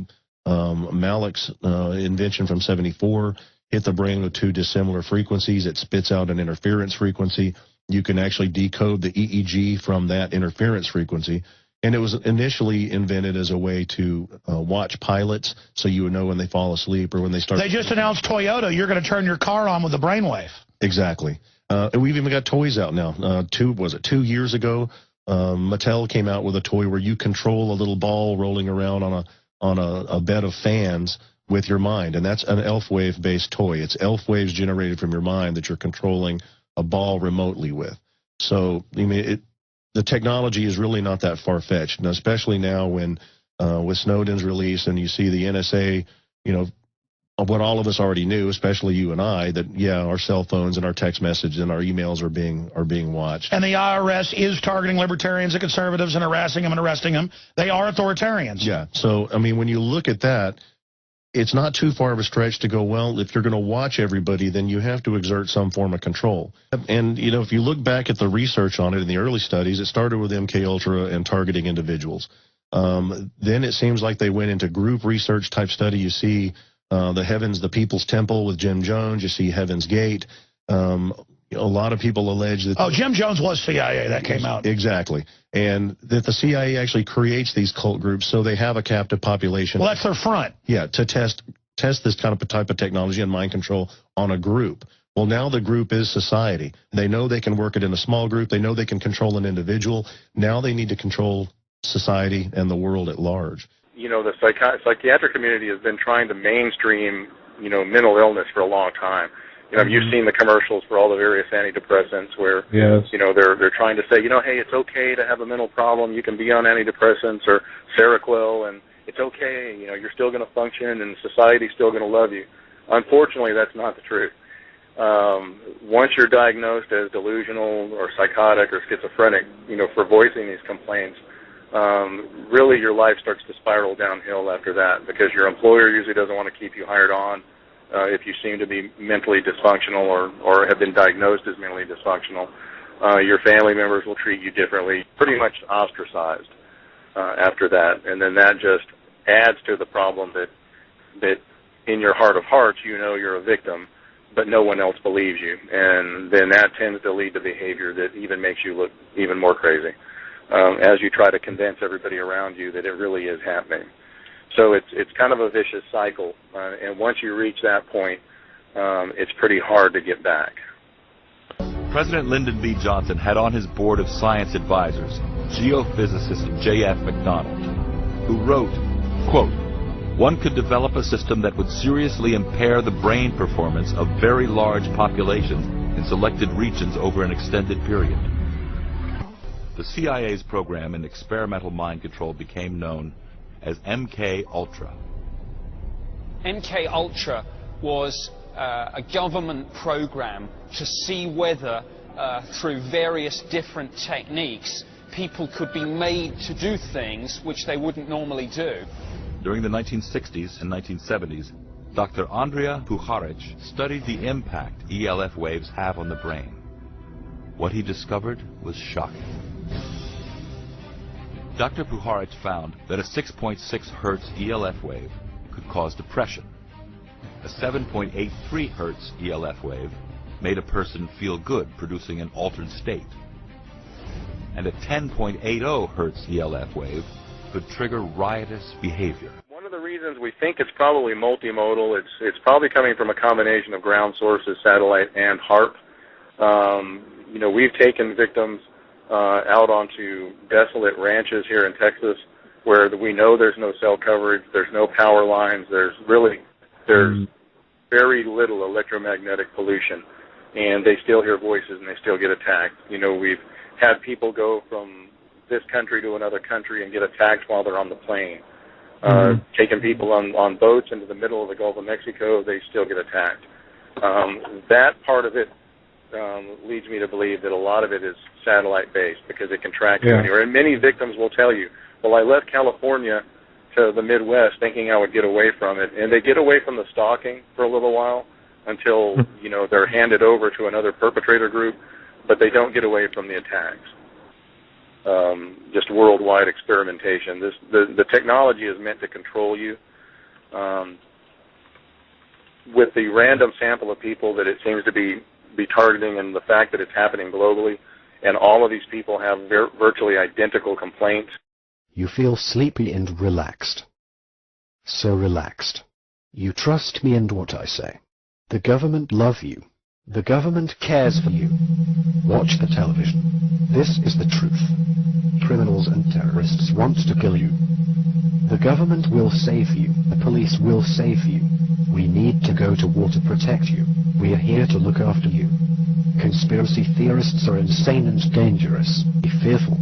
[SPEAKER 28] Malik's invention from 74 hit the brain with two dissimilar frequencies. It spits out an interference frequency. You can actually decode the EEG from that interference frequency. And it was initially invented as a way to watch pilots, so you would know when they fall asleep or when they start.
[SPEAKER 2] They just announced Toyota, you're going to turn your car on with a brainwave. Exactly.
[SPEAKER 28] And we've even got toys out now. 2 years ago, Mattel came out with a toy where you control a little ball rolling around on a bed of fans with your mind, and that's an ELF wave-based toy. It's ELF waves generated from your mind that you're controlling a ball remotely with. So, I mean, the technology is really not that far-fetched, and especially now when with Snowden's release and you see the NSA, you know, what all of us already knew, especially you and I, that, yeah, our cell phones and our text messages and our emails are being watched.
[SPEAKER 2] And the IRS is targeting libertarians and conservatives and harassing them and arresting them. They are authoritarians.
[SPEAKER 28] Yeah. So, I mean, when you look at that, it's not too far of a stretch to go, well, if you're going to watch everybody, then you have to exert some form of control. And, you know, if you look back at the research on it in the early studies, it started with MKUltra and targeting individuals. Then it seems like they went into group research type study. You see the People's Temple with Jim Jones. You see Heaven's Gate. A lot of people allege that...
[SPEAKER 2] Oh, Jim Jones was CIA. That came out.
[SPEAKER 28] Exactly. And that the CIA actually creates these cult groups so they have a captive population.
[SPEAKER 2] Well, that's their front.
[SPEAKER 28] Yeah, to test this kind of type of technology and mind control on a group. Well, now the group is society. They know they can work it in a small group. They know they can control an individual. Now they need to control society and the world at large.
[SPEAKER 3] You know, the psychiatric community has been trying to mainstream, you know, mental illness for a long time. You know, you've seen the commercials for all the various antidepressants where,
[SPEAKER 8] yes,
[SPEAKER 3] you know, they're trying to say, you know, hey, it's okay to have a mental problem. You can be on antidepressants or Seroquel, and it's okay. You know, you're still going to function, and society's still going to love you. Unfortunately, that's not the truth. Once you're diagnosed as delusional or psychotic or schizophrenic, you know, for voicing these complaints, really your life starts to spiral downhill after that, because your employer usually doesn't want to keep you hired on if you seem to be mentally dysfunctional or have been diagnosed as mentally dysfunctional. Your family members will treat you differently, pretty much ostracized after that, and then that just adds to the problem that that in your heart of hearts you know you're a victim, but no one else believes you, and then that tends to lead to behavior that even makes you look even more crazy as you try to convince everybody around you that it really is happening. So it's kind of a vicious cycle, and once you reach that point, it's pretty hard to get back.
[SPEAKER 12] President Lyndon B. Johnson had on his board of science advisors geophysicist J.F. MacDonald, who wrote, quote, "One could develop a system that would seriously impair the brain performance of very large populations in selected regions over an extended period." The CIA's program in experimental mind control became known as MK Ultra.
[SPEAKER 13] MK Ultra was a government program to see whether through various different techniques people could be made to do things which they wouldn't normally do.
[SPEAKER 12] During the 1960s and 1970s, Dr. Andrija Puharic studied the impact ELF waves have on the brain. What he discovered was shocking. Dr. Puharic found that a 6.6 Hertz ELF wave could cause depression. A 7.83 Hertz ELF wave made a person feel good, producing an altered state. And a 10.80 Hertz ELF wave could trigger riotous behavior.
[SPEAKER 3] One of the reasons we think it's probably multimodal, it's probably coming from a combination of ground sources, satellite, and HARP. You know, we've taken victims out onto desolate ranches here in Texas where we know there's no cell coverage, there's no power lines, there's very little electromagnetic pollution, and they still hear voices and they still get attacked. You know, we've had people go from this country to another country and get attacked while they're on the plane. Taking people on boats into the middle of the Gulf of Mexico, they still get attacked. That part of it leads me to believe that a lot of it is satellite-based because it can track you anywhere. And many victims will tell you, well, I left California to the Midwest thinking I would get away from it. And they get away from the stalking for a little while until, you know, they're handed over to another perpetrator group, but they don't get away from the attacks. Just worldwide experimentation. The technology is meant to control you. With the random sample of people that it seems to be targeting and the fact that it's happening globally, and all of these people have virtually identical complaints.
[SPEAKER 14] You feel sleepy and relaxed. So relaxed. You trust me and what I say. The government love you. The government cares for you. Watch the television. This is the truth. Criminals and terrorists want to kill you. The government will save you. The police will save you. We need to go to war to protect you. We are here to look after you. Conspiracy theorists are insane and dangerous. Be fearful.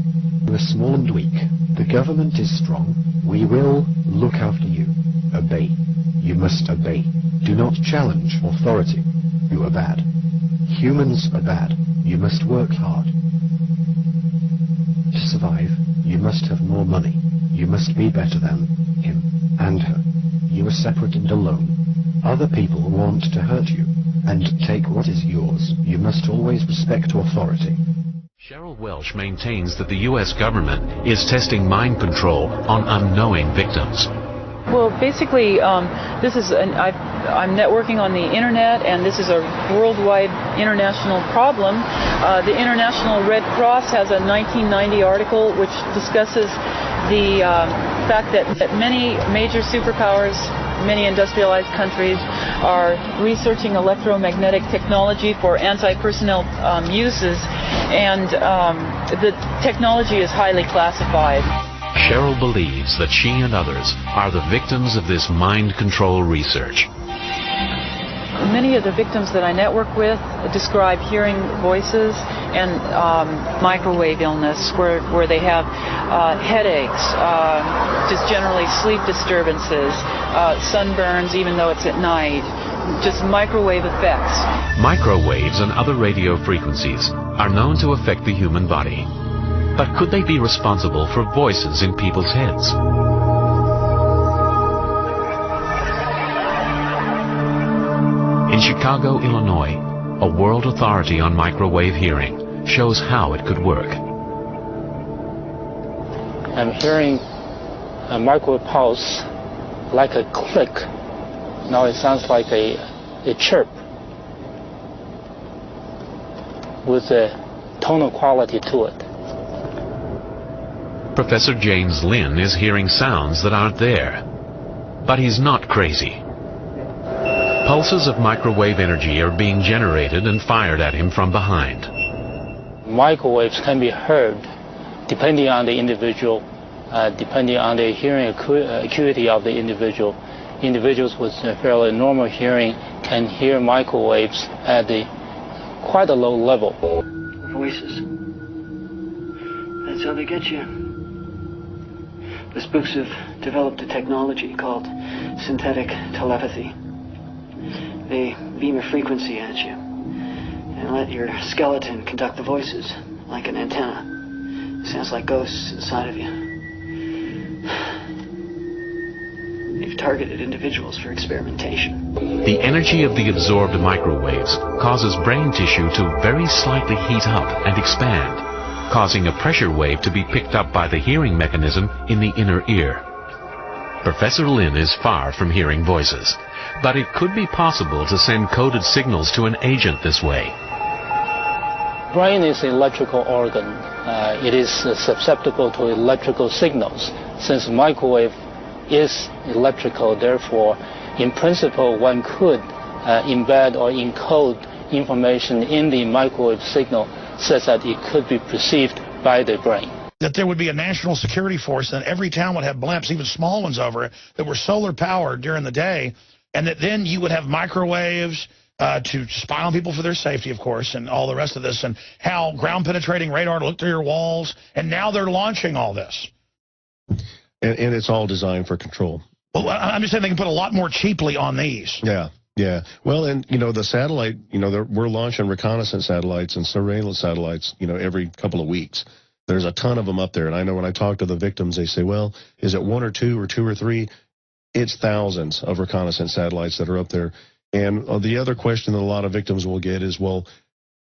[SPEAKER 14] You are small and weak. The government is strong. We will look after you. Obey. You must obey. Do not challenge authority. You are bad. Humans are bad. You must work hard. To survive, you must have more money. You must be better than him and her. You are separate and alone. Other people want to hurt you and take what is yours. You must always respect authority.
[SPEAKER 15] Cheryl Welch maintains that the U.S. government is testing mind control on unknowing victims.
[SPEAKER 16] Well, basically, I'm networking on the internet, and this is a worldwide international problem. The International Red Cross has a 1990 article which discusses the fact that many major superpowers, many industrialized countries, are researching electromagnetic technology for anti-personnel uses, and the technology is highly classified.
[SPEAKER 15] Cheryl believes that she and others are the victims of this mind control research.
[SPEAKER 16] Many of the victims that I network with describe hearing voices and microwave illness, where they have headaches, just generally sleep disturbances, sunburns even though it's at night, just microwave effects.
[SPEAKER 15] Microwaves and other radio frequencies are known to affect the human body. But could they be responsible for voices in people's heads? In Chicago, Illinois, a world authority on microwave hearing shows how it could work.
[SPEAKER 17] I'm hearing a microwave pulse like a click
[SPEAKER 10] Now it sounds like a chirp with a tonal quality to it.
[SPEAKER 15] Professor James Lynn is hearing sounds that aren't there. But he's not crazy. Pulses of microwave energy are being generated and fired at him from behind.
[SPEAKER 10] Microwaves can be heard depending on the individual, depending on the hearing acuity of the individual. Individuals with a fairly normal hearing can hear microwaves at quite a low level.
[SPEAKER 17] Voices. That's how they get you. The spooks have developed a technology called synthetic telepathy. They beam a frequency at you and let your skeleton conduct the voices like an antenna. Sounds like ghosts inside of you. They've targeted individuals for experimentation.
[SPEAKER 15] The energy of the absorbed microwaves causes brain tissue to very slightly heat up and expand, causing a pressure wave to be picked up by the hearing mechanism in the inner ear. Professor Lynn is far from hearing voices, but it could be possible to send coded signals to an agent this way.
[SPEAKER 10] Brain is an electrical organ. It is susceptible to electrical signals. Since microwave is electrical, therefore, in principle, one could embed or encode information in the microwave signal such that it could be perceived by the brain.
[SPEAKER 2] That there would be a national security force, and every town would have blimps, even small ones over it, that were solar powered during the day, and that then you would have microwaves to spy on people for their safety, of course, and all the rest of this, and how ground-penetrating radar to look through your walls, and now they're launching all this.
[SPEAKER 28] And it's all designed for control.
[SPEAKER 2] Well, I'm just saying they can put a lot more cheaply on these.
[SPEAKER 28] Yeah. Yeah. Well, and, you know, the satellite, you know, we're launching reconnaissance satellites and surveillance satellites, you know, every couple of weeks. There's a ton of them up there. And I know when I talk to the victims, they say, well, is it one or two or three? It's thousands of reconnaissance satellites that are up there. And the other question that a lot of victims will get is, well,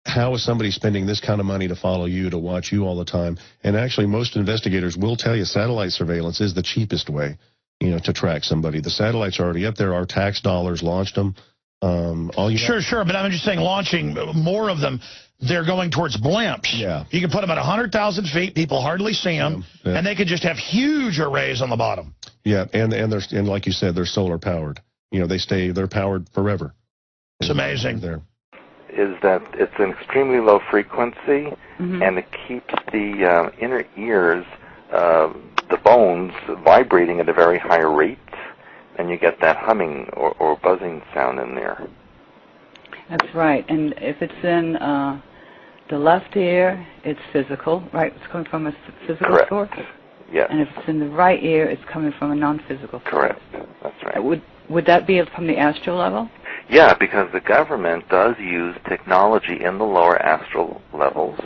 [SPEAKER 28] how is somebody spending this kind of money to follow you, to watch you all the time? And actually, most investigators will tell you satellite surveillance is the cheapest way, you know, to track somebody. The satellites are already up there. Our tax dollars launched them.
[SPEAKER 2] Sure, but I'm just saying launching more of them, they're going towards blimps.
[SPEAKER 28] Yeah.
[SPEAKER 2] You can put them at 100,000 feet, people hardly see them, and they could just have huge arrays on the bottom.
[SPEAKER 28] Yeah, and like you said, they're solar powered. You know, they're powered forever.
[SPEAKER 2] It's amazing.
[SPEAKER 28] There
[SPEAKER 18] is that it's an extremely low frequency, and it keeps the inner ears, the bones, vibrating at a very high rate, and you get that humming or buzzing sound in there.
[SPEAKER 19] That's right. And if it's in the left ear, it's physical, right? It's coming from a physical source.
[SPEAKER 18] Yes.
[SPEAKER 19] And if it's in the right ear, it's coming from a non-physical source.
[SPEAKER 18] Correct. That's right.
[SPEAKER 19] Would that be from the astral level?
[SPEAKER 18] Yeah, because the government does use technology in the lower astral levels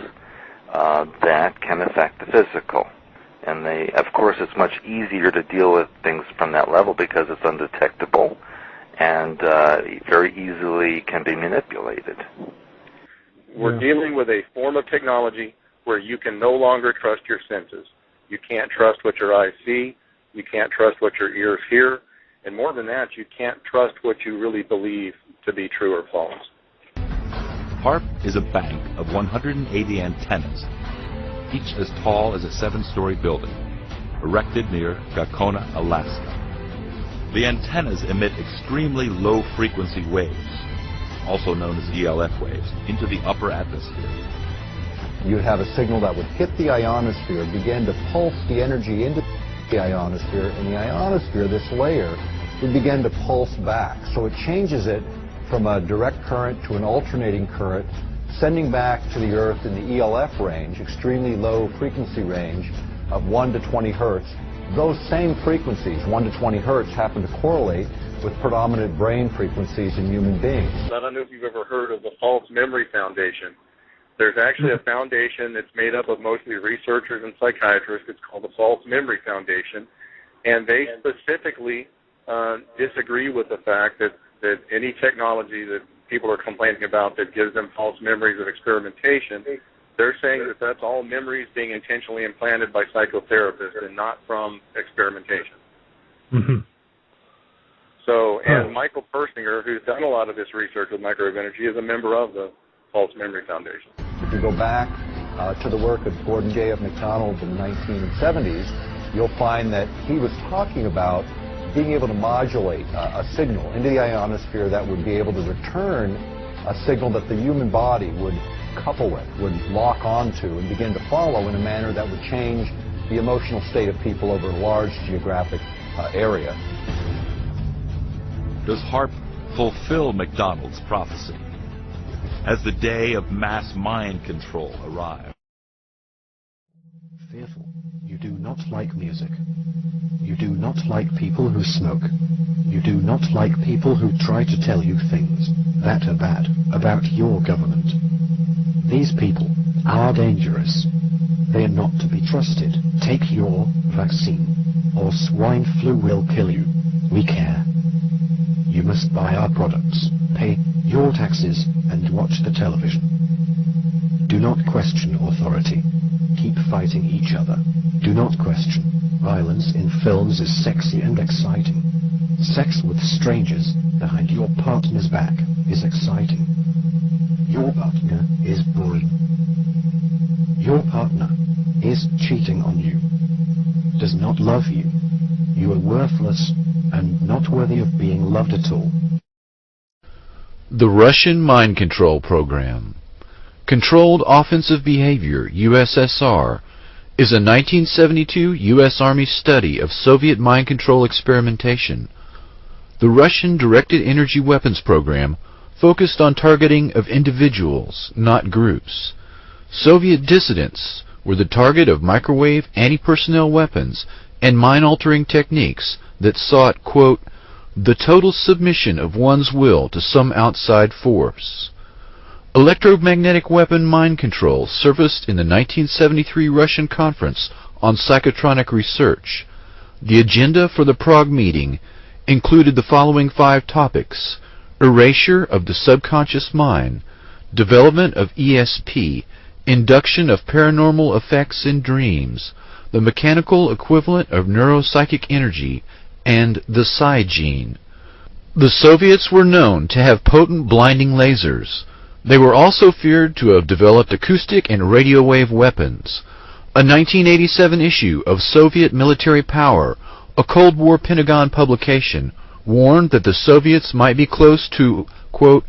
[SPEAKER 18] that can affect the physical. And of course, it's much easier to deal with things from that level because it's undetectable and very easily can be manipulated.
[SPEAKER 3] We're dealing with a form of technology where you can no longer trust your senses. You can't trust what your eyes see. You can't trust what your ears hear. And more than that, you can't trust what you really believe to be true or false.
[SPEAKER 12] HAARP is a bank of 180 antennas, each as tall as a 7-story building, erected near Gakona, Alaska. The antennas emit extremely low-frequency waves, also known as ELF waves, into the upper atmosphere.
[SPEAKER 20] You'd have a signal that would hit the ionosphere, begin to pulse the energy into the ionosphere, and the ionosphere, this layer, would begin to pulse back. So it changes it from a direct current to an alternating current, sending back to the Earth in the ELF range, extremely low frequency range of 1 to 20 hertz. Those same frequencies, 1 to 20 hertz, happen to correlate with predominant brain frequencies in human beings.
[SPEAKER 3] I don't know if you've ever heard of the False Memory Foundation. There's actually a foundation that's made up of mostly researchers and psychiatrists. It's called the False Memory Foundation, and they specifically disagree with the fact that any technology that people are complaining about that gives them false memories of experimentation, they're saying that that's all memories being intentionally implanted by psychotherapists and not from experimentation. So, and Michael Persinger, who's done a lot of this research with microwave energy, is a member of the False Memory Foundation.
[SPEAKER 20] If you go back to the work of Gordon J.F. MacDonald in the 1970s, you'll find that he was talking about being able to modulate a signal into the ionosphere that would be able to return a signal that the human body would couple with, would lock onto, and begin to follow in a manner that would change the emotional state of people over a large geographic area.
[SPEAKER 12] Does HAARP fulfill MacDonald's prophecy? Has the day of mass mind control arrived?
[SPEAKER 14] Fearful. You do not like music. You do not like people who smoke. You do not like people who try to tell you things that are bad about your government. These people are dangerous. They are not to be trusted. Take your vaccine, or swine flu will kill you. We care. You must buy our products, pay your taxes, and watch the television. Do not question authority. Keep fighting each other. Do not question. Violence in films is sexy and exciting. Sex with strangers behind your partner's back is exciting. Your partner is boring. Your partner is cheating on you, does not love you. You are worthless and not worthy of being loved at all.
[SPEAKER 1] The Russian Mind Control Program, Controlled Offensive Behavior, USSR, is a 1972 U.S. Army study of Soviet mind control experimentation. The Russian Directed Energy Weapons Program focused on targeting of individuals, not groups. Soviet dissidents were the target of microwave anti-personnel weapons and mind-altering techniques that sought, quote, the total submission of one's will to some outside force. Electromagnetic weapon mind control surfaced in the 1973 Russian Conference on Psychotronic Research. The agenda for the Prague meeting included the following 5 topics: erasure of the subconscious mind, development of ESP, induction of paranormal effects in dreams, the mechanical equivalent of neuropsychic energy, and the psi gene. The Soviets were known to have potent blinding lasers. They were also feared to have developed acoustic and radio wave weapons. A 1987 issue of Soviet Military Power, a Cold War Pentagon publication, warned that the Soviets might be close to, quote,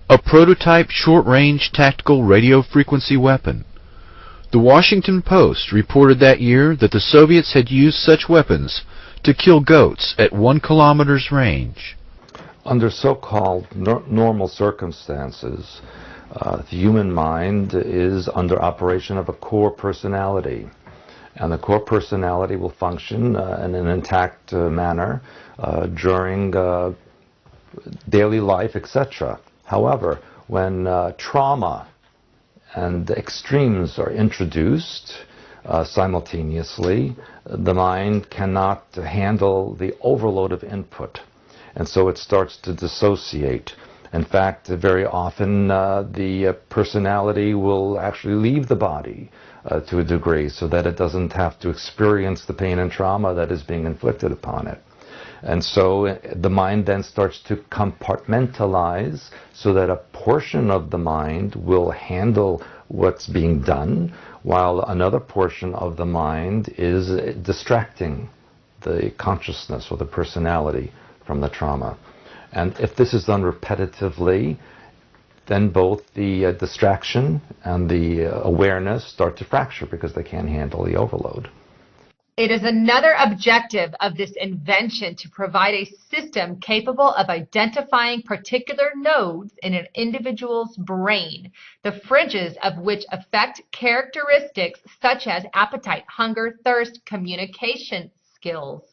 [SPEAKER 1] a prototype short-range tactical radio frequency weapon. The Washington Post reported that year that the Soviets had used such weapons to kill goats at 1 kilometer's range.
[SPEAKER 7] Under so-called normal circumstances, the human mind is under operation of a core personality. And the core personality will function in an intact manner during daily life, etc. However, when trauma and extremes are introduced simultaneously, the mind cannot handle the overload of input, and so it starts to dissociate. In fact, very often the personality will actually leave the body to a degree so that it doesn't have to experience the pain and trauma that is being inflicted upon it. And so the mind then starts to compartmentalize so that a portion of the mind will handle what's being done, while another portion of the mind is distracting the consciousness or the personality from the trauma. And if this is done repetitively, then both the distraction and the awareness start to fracture because they can't handle the overload.
[SPEAKER 11] It is another objective of this invention to provide a system capable of identifying particular nodes in an individual's brain, the fringes of which affect characteristics such as appetite, hunger, thirst, communication skills.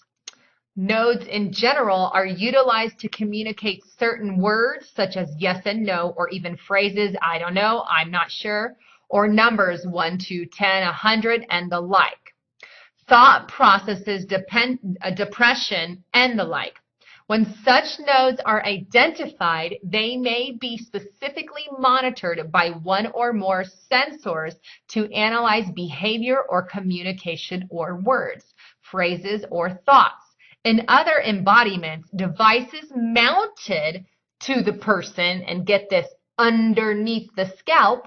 [SPEAKER 11] Nodes in general are utilized to communicate certain words such as yes and no, or even phrases, I don't know, I'm not sure, or numbers 1 to 10, 100, and the like. Thought processes, depression, and the like. When such nodes are identified, they may be specifically monitored by one or more sensors to analyze behavior or communication or words, phrases or thoughts. In other embodiments, devices mounted to the person, and get this, underneath the scalp,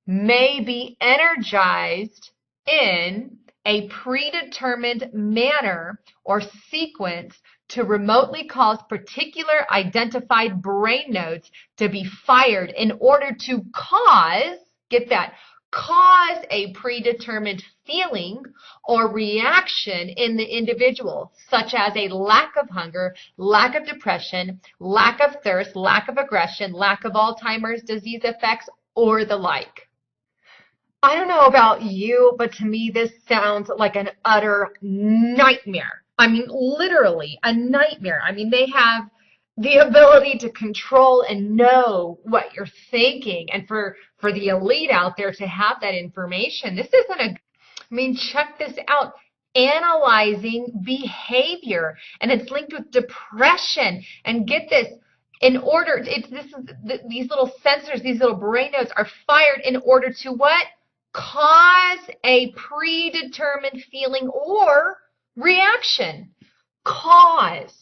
[SPEAKER 11] may be energized in a predetermined manner or sequence to remotely cause particular identified brain nodes to be fired in order to cause, get that, cause a predetermined feeling or reaction in the individual, such as a lack of hunger, lack of depression, lack of thirst, lack of aggression, lack of Alzheimer's disease effects, or the like. I don't know about you, but to me this sounds like an utter nightmare. I mean, literally a nightmare. I mean, they have the ability to control and know what you're thinking. And for the elite out there to have that information, this isn't a, I mean, check this out. Analyzing behavior, and it's linked with depression. And get this, in order, these little sensors, these little brain nodes are fired in order to what? Cause a predetermined feeling or reaction. Cause,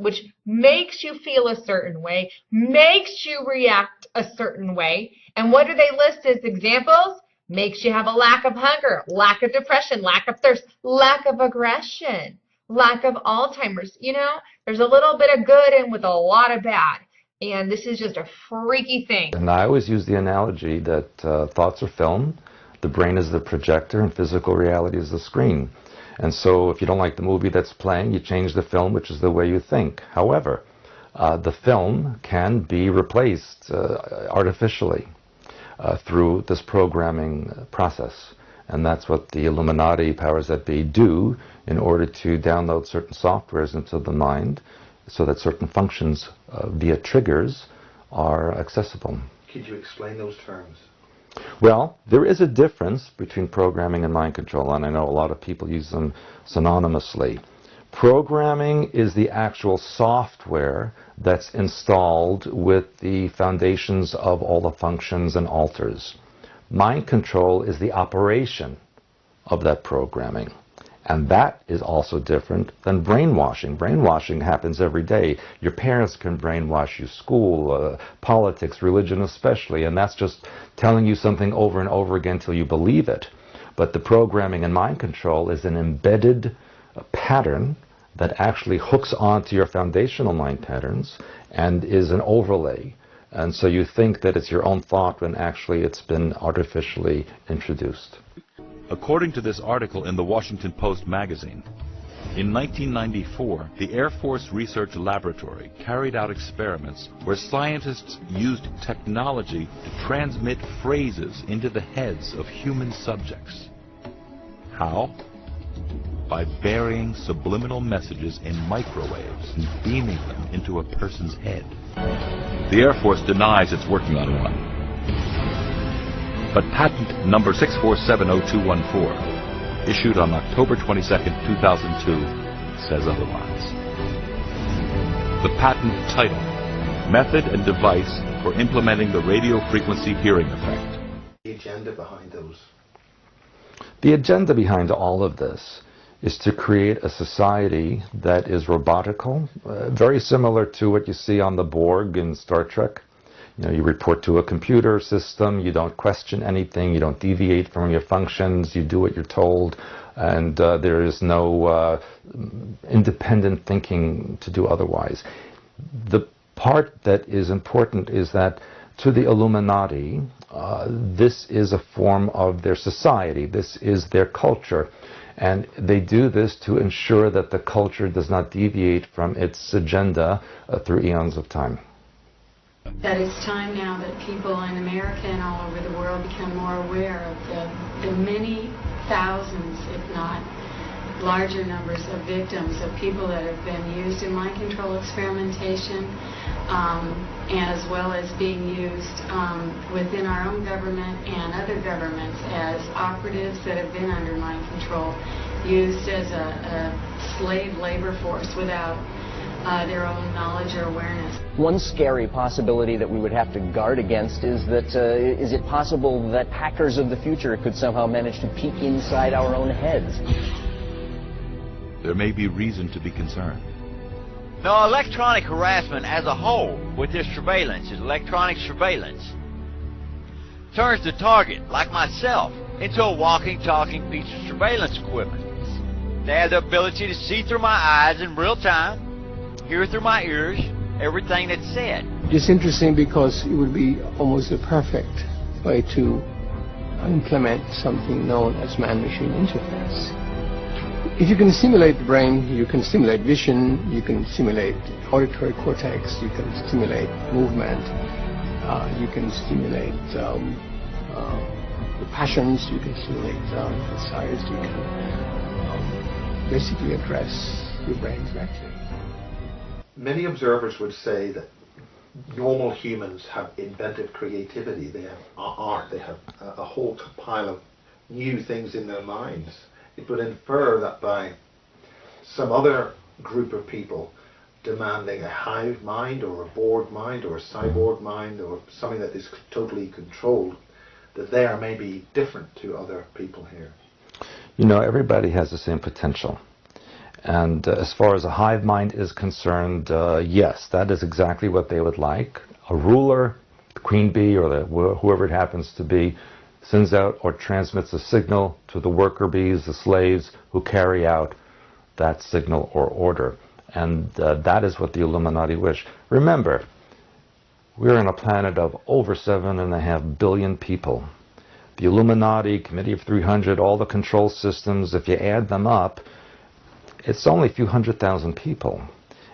[SPEAKER 11] which makes you feel a certain way, makes you react a certain way. And what do they list as examples? Makes you have a lack of hunger, lack of depression, lack of thirst, lack of aggression, lack of Alzheimer's. You know, there's a little bit of good in with a lot of bad. And this is just a freaky thing.
[SPEAKER 7] And I always use the analogy that thoughts are film, the brain is the projector, and physical reality is the screen. And so if you don't like the movie that's playing, you change the film, which is the way you think. However, the film can be replaced artificially through this programming process. And that's what the Illuminati powers that be do in order to download certain softwares into the mind so that certain functions via triggers are accessible.
[SPEAKER 27] Could you explain those terms?
[SPEAKER 7] Well, there is a difference between programming and mind control, and I know a lot of people use them synonymously. Programming is the actual software that's installed with the foundations of all the functions and alters. Mind control is the operation of that programming. And that is also different than brainwashing. Brainwashing happens every day. Your parents can brainwash you, school, politics, religion especially, and that's just telling you something over and over again till you believe it. But the programming and mind control is an embedded pattern that actually hooks onto your foundational mind patterns and is an overlay. And so you think that it's your own thought when actually it's been artificially introduced.
[SPEAKER 12] According to this article in the Washington Post magazine, in 1994, the Air Force Research Laboratory carried out experiments where scientists used technology to transmit phrases into the heads of human subjects. How? By burying subliminal messages in microwaves and beaming them into a person's head. The Air Force denies it's working on one. But patent number 6470214, issued on October 22, 2002, says otherwise. The patent title, Method and Device for Implementing the Radio Frequency Hearing Effect.
[SPEAKER 27] The agenda behind those?
[SPEAKER 7] The agenda behind all of this is to create a society that is robotical, very similar to what you see on the Borg in Star Trek. You know, you report to a computer system, you don't question anything, you don't deviate from your functions, you do what you're told, and there is no independent thinking to do otherwise. The part that is important is that to the Illuminati, this is a form of their society, this is their culture, and they do this to ensure that the culture does not deviate from its agenda through eons of time.
[SPEAKER 4] That it's time now that people in America and all over the world become more aware of the many thousands, if not larger numbers of victims of people that have been used in mind control experimentation, as well as being used within our own government and other governments as operatives that have been under mind control, used as a slave labor force without their own knowledge or awareness.
[SPEAKER 5] One scary possibility that we would have to guard against is that is it possible that hackers of the future could somehow manage to peek inside our own heads?
[SPEAKER 12] there may be reason to be concerned.
[SPEAKER 6] No, electronic harassment as a whole with this surveillance, is electronic surveillance, turns the target, like myself, into a walking, talking piece of surveillance equipment. They have the ability to see through my eyes in real time, hear through my ears, everything that's said.
[SPEAKER 9] It's interesting because it would be almost the perfect way to implement something known as man-machine interface. If you can simulate the brain, you can simulate vision, you can simulate auditory cortex, you can simulate movement, you can simulate the passions, you can simulate desires, you can basically address your brain directly.
[SPEAKER 27] Many observers would say that normal humans have inventive creativity, they have art, they have a whole pile of new things in their minds. It would infer that by some other group of people demanding a hive mind or a bored mind or a cyborg mind or something that is totally controlled, that they are maybe different to other people here.
[SPEAKER 7] You know, everybody has the same potential. And as far as a hive mind is concerned, yes, that is exactly what they would like. A ruler, the queen bee or whoever it happens to be, sends out or transmits a signal to the worker bees, the slaves, who carry out that signal or order. And that is what the Illuminati wish. Remember, we're on a planet of over 7.5 billion people. The Illuminati, Committee of 300, all the control systems, if you add them up, it's only a few 100,000 people.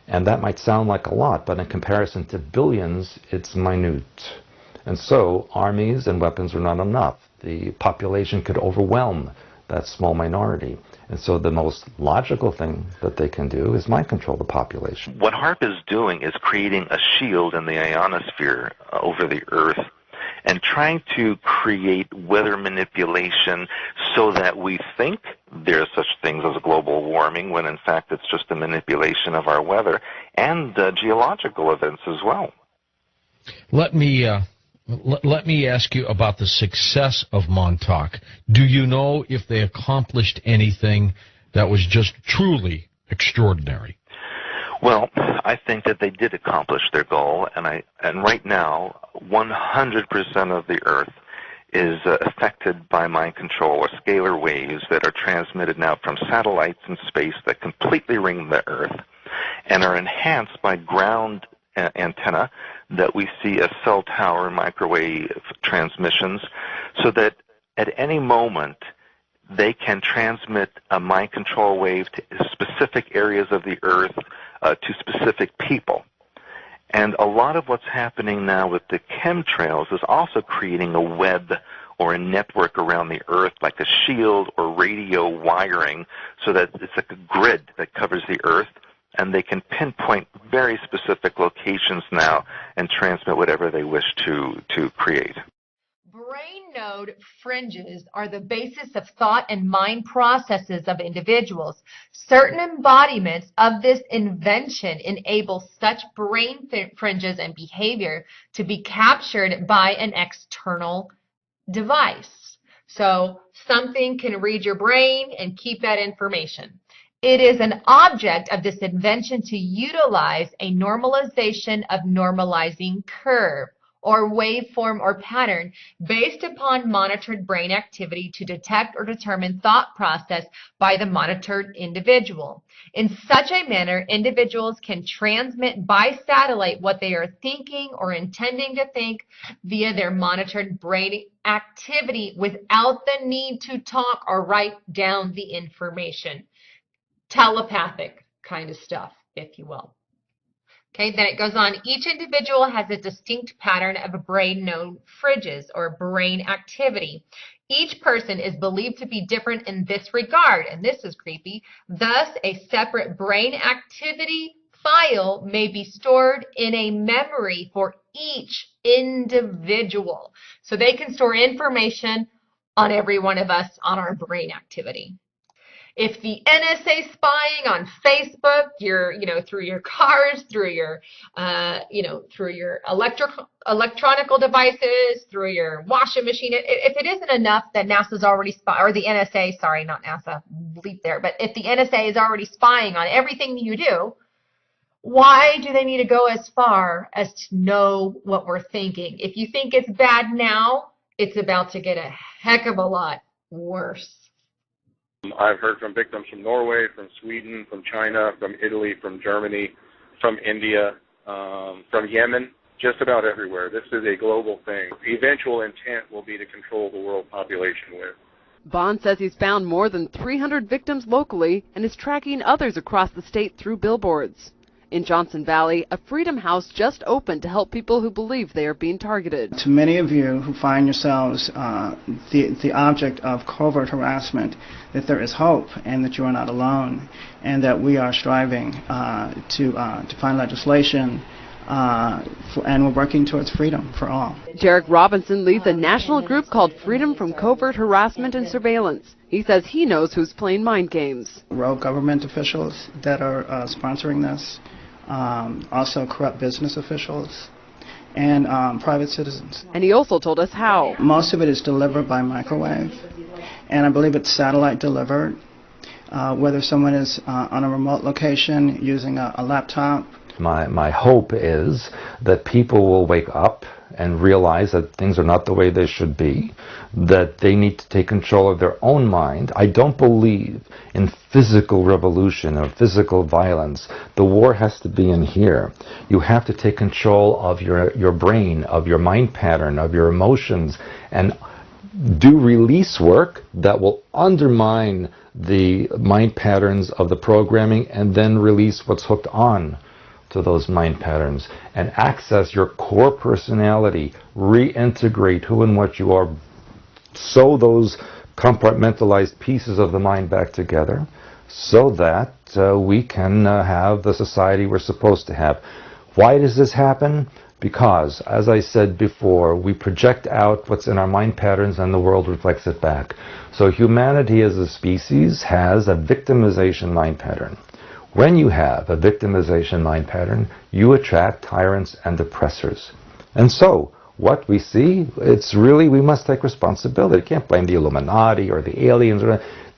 [SPEAKER 7] And that might sound like a lot, but in comparison to billions, it's minute. And so armies and weapons are not enough. The population could overwhelm that small minority. And so the most logical thing that they can do is mind control the population.
[SPEAKER 18] What HAARP is doing is creating a shield in the ionosphere over the Earth and trying to create weather manipulation so that we think there's such things as global warming when in fact it's just a manipulation of our weather and geological events as well.
[SPEAKER 21] Let me ask you about the success of Montauk. Do you know if they accomplished anything that was just truly extraordinary?
[SPEAKER 18] Well, I think that they did accomplish their goal, and right now, 100% of the Earth is affected by mind control or scalar waves that are transmitted now from satellites in space that completely ring the Earth and are enhanced by ground antenna that we see as cell tower microwave transmissions, so that at any moment they can transmit a mind control wave to specific areas of the Earth, to specific people. And a lot of what's happening now with the chemtrails is also creating a web or a network around the Earth, like a shield or radio wiring, so that it's like a grid that covers the Earth, and they can pinpoint very specific locations now and transmit whatever they wish to create.
[SPEAKER 11] Brain node fringes are the basis of thought and mind processes of individuals. Certain embodiments of this invention enable such brain fringes and behavior to be captured by an external device. So something can read your brain and keep that information. It is an object of this invention to utilize a normalization of normalizing curve or waveform or pattern based upon monitored brain activity to detect or determine thought process by the monitored individual. In such a manner, individuals can transmit by satellite what they are thinking or intending to think via their monitored brain activity without the need to talk or write down the information. Telepathic kind of stuff, if you will. Okay, then it goes on. Each individual has a distinct pattern of brain node fringes or brain activity. Each person is believed to be different in this regard, and this is creepy. Thus, a separate brain activity file may be stored in a memory for each individual. So they can store information on every one of us on our brain activity. If the NSA is spying on Facebook, through your cars, through your, through your electronical devices, through your washing machine, if it isn't enough that NASA's already or the NSA, sorry, not NASA, bleep there, but if the NSA is already spying on everything that you do, why do they need to go as far as to know what we're thinking? If you think it's bad now, it's about to get a heck of a lot worse.
[SPEAKER 3] I've heard from victims from Norway, from Sweden, from China, from Italy, from Germany, from India, from Yemen, just about everywhere. This is a global thing. The eventual intent will be to control the world population with.
[SPEAKER 8] Bond says he's found more than 300 victims locally and is tracking others across the state through billboards. In Johnson Valley, a Freedom House just opened to help people who believe they are being targeted.
[SPEAKER 13] To many of you who find yourselves the object of covert harassment, that there is hope and that you are not alone, and that we are striving to find legislation and we're working towards freedom for all.
[SPEAKER 8] Jarek Robinson leads a national group called Freedom from Covert Harassment and Surveillance. He says he knows who's playing mind games.
[SPEAKER 13] Rogue government officials that are sponsoring this, also corrupt business officials, and private citizens.
[SPEAKER 8] And he also told us how.
[SPEAKER 13] Most of it is delivered by microwave, and I believe it's satellite delivered, whether someone is on a remote location using a laptop.
[SPEAKER 7] My hope is that people will wake up and realize that things are not the way they should be, that they need to take control of their own mind. I don't believe in physical revolution or physical violence. The war has to be in here. You have to take control of your brain, of your mind pattern, of your emotions, and do release work that will undermine the mind patterns of the programming and then release what's hooked on to those mind patterns and access your core personality, reintegrate who and what you are, sew those compartmentalized pieces of the mind back together so that we can have the society we're supposed to have. Why does this happen? Because, as I said before, we project out what's in our mind patterns and the world reflects it back. So humanity as a species has a victimization mind pattern. When you have a victimization mind pattern, you attract tyrants and oppressors. And so, what we see, it's really, we must take responsibility. You can't blame the Illuminati or the aliens.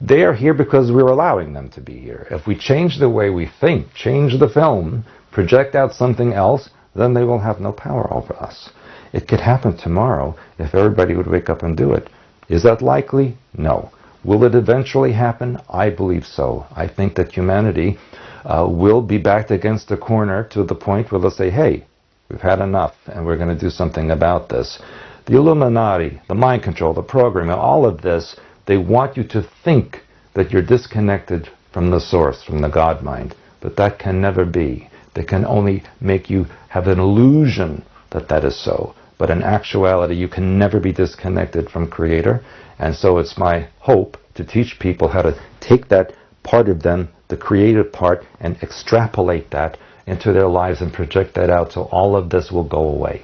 [SPEAKER 7] They are here because we're allowing them to be here. If we change the way we think, change the film, project out something else, then they will have no power over us. It could happen tomorrow if everybody would wake up and do it. Is that likely? No. Will it eventually happen? I believe so. I think that humanity will be backed against a corner to the point where they'll say, hey, we've had enough and we're going to do something about this. The Illuminati, the mind control, the programming, all of this, they want you to think that you're disconnected from the source, from the God mind. But that can never be. They can only make you have an illusion that that is so. But in actuality, you can never be disconnected from Creator. And so it's my hope to teach people how to take that part of them, the creative part, and extrapolate that into their lives and project that out so all of this will go away.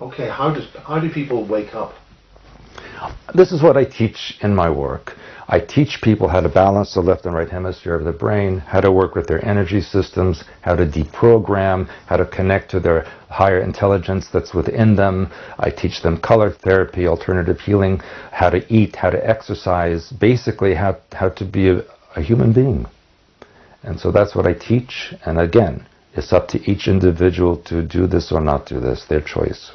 [SPEAKER 27] Okay, how do people wake up?
[SPEAKER 7] This is what I teach in my work. I teach people how to balance the left and right hemisphere of the brain, how to work with their energy systems, how to deprogram, how to connect to their higher intelligence that's within them. I teach them color therapy, alternative healing, how to eat, how to exercise, basically how to be a human being. And so that's what I teach. And again, it's up to each individual to do this or not do this, their choice.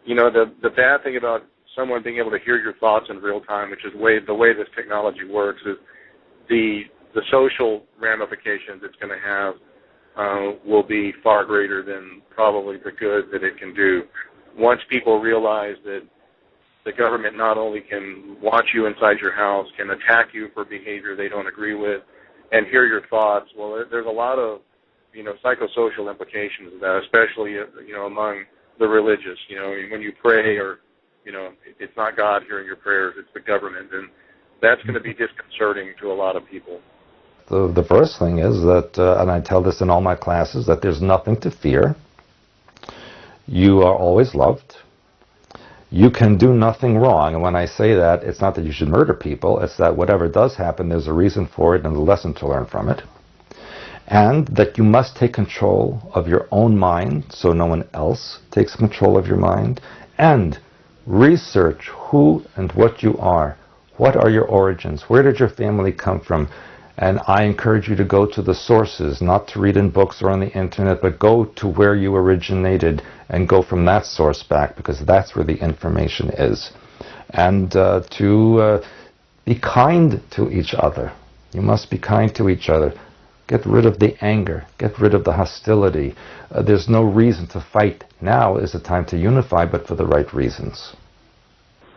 [SPEAKER 3] You know, the bad thing about someone being able to hear your thoughts in real time, which is the way this technology works, is the social ramifications it's going to have will be far greater than probably the good that it can do. Once people realize that the government not only can watch you inside your house, can attack you for behavior they don't agree with, and hear your thoughts. Well, there's a lot of, psychosocial implications of that, especially, among the religious. When you pray, or, it's not God hearing your prayers, it's the government, and that's going to be disconcerting to a lot of people.
[SPEAKER 7] The first thing is that, and I tell this in all my classes, that there's nothing to fear. You are always loved. You can do nothing wrong. And when I say that, it's not that you should murder people. It's that whatever does happen, there's a reason for it and a lesson to learn from it. And that you must take control of your own mind so no one else takes control of your mind. And research who and what you are. What are your origins? Where did your family come from? And I encourage you to go to the sources, not to read in books or on the internet, but go to where you originated and go from that source back, because that's where the information is. And to be kind to each other. You must be kind to each other. Get rid of the anger. Get rid of the hostility. There's no reason to fight. Now is the time to unify, but for the right reasons.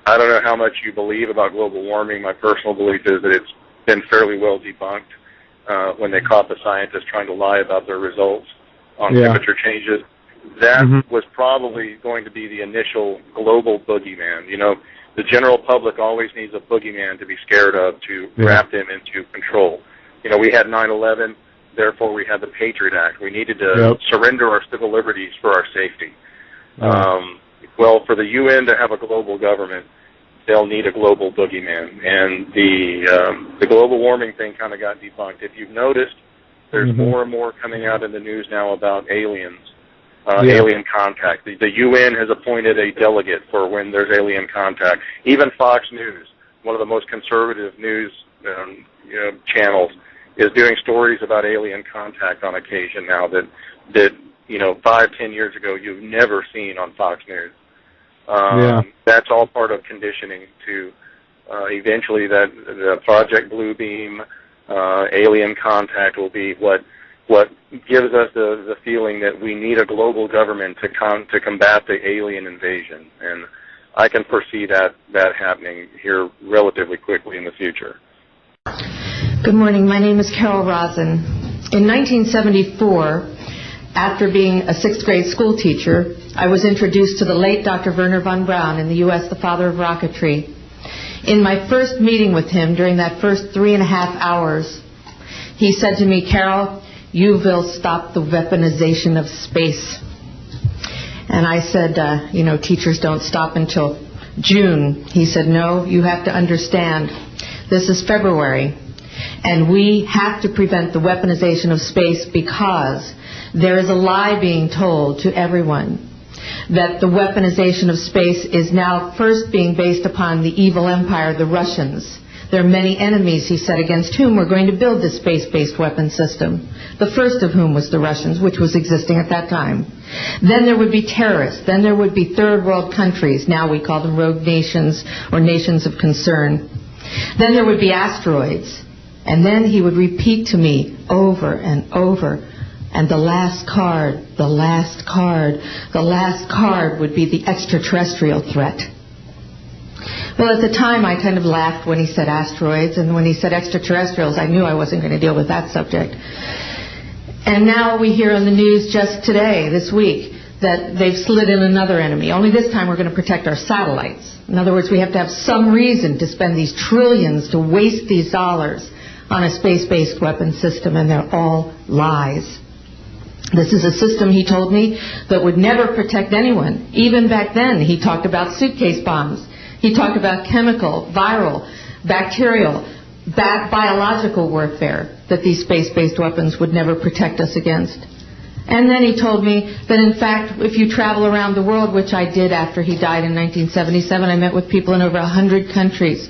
[SPEAKER 3] I don't know how much you believe about global warming. My personal belief is that it's been fairly well debunked when they caught the scientists trying to lie about their results on temperature changes. That was probably going to be the initial global boogeyman. The general public always needs a boogeyman to be scared of to wrap them into control. We had 9/11, therefore we had the Patriot Act. We needed to surrender our civil liberties for our safety. Well, for the UN to have a global government, they'll need a global boogeyman. And the global warming thing kind of got debunked. If you've noticed, there's more and more coming out in the news now about aliens, alien contact. The UN has appointed a delegate for when there's alien contact. Even Fox News, one of the most conservative news channels, is doing stories about alien contact on occasion now that 5-10 years ago you've never seen on Fox News. That's all part of conditioning to eventually that the Project Bluebeam, alien contact will be what gives us the feeling that we need a global government to combat the alien invasion. And I can foresee that happening here relatively quickly in the future.
[SPEAKER 15] Good morning. My name is Carol Rosen. In 1974, after being a 6th grade school teacher, I was introduced to the late Dr. Wernher von Braun in the U.S., the father of rocketry. In my first meeting with him, during that first 3.5 hours, he said to me, "Carol, you will stop the weaponization of space." And I said, teachers don't stop until June. He said, "No, you have to understand, this is February, and we have to prevent the weaponization of space because there is a lie being told to everyone that the weaponization of space is now first being based upon the evil empire, the Russians. There are many enemies," he said, "against whom we're going to build this space-based weapon system. The first of whom was the Russians, which was existing at that time. Then there would be terrorists. Then there would be third world countries. Now we call them rogue nations or nations of concern. Then there would be asteroids." And then he would repeat to me over and over, "And the last card, the last card, the last card would be the extraterrestrial threat." Well, at the time, I kind of laughed when he said asteroids, and when he said extraterrestrials, I knew I wasn't going to deal with that subject. And now we hear on the news just today, this week, that they've slid in another enemy. Only this time we're going to protect our satellites. In other words, we have to have some reason to spend these trillions, to waste these dollars on a space-based weapon system, and they're all lies. This is a system, he told me, that would never protect anyone. Even back then, he talked about suitcase bombs. He talked about chemical, viral, bacterial, biological warfare, that these space-based weapons would never protect us against. And then he told me that, in fact, if you travel around the world, which I did after he died in 1977, I met with people in over 100 countries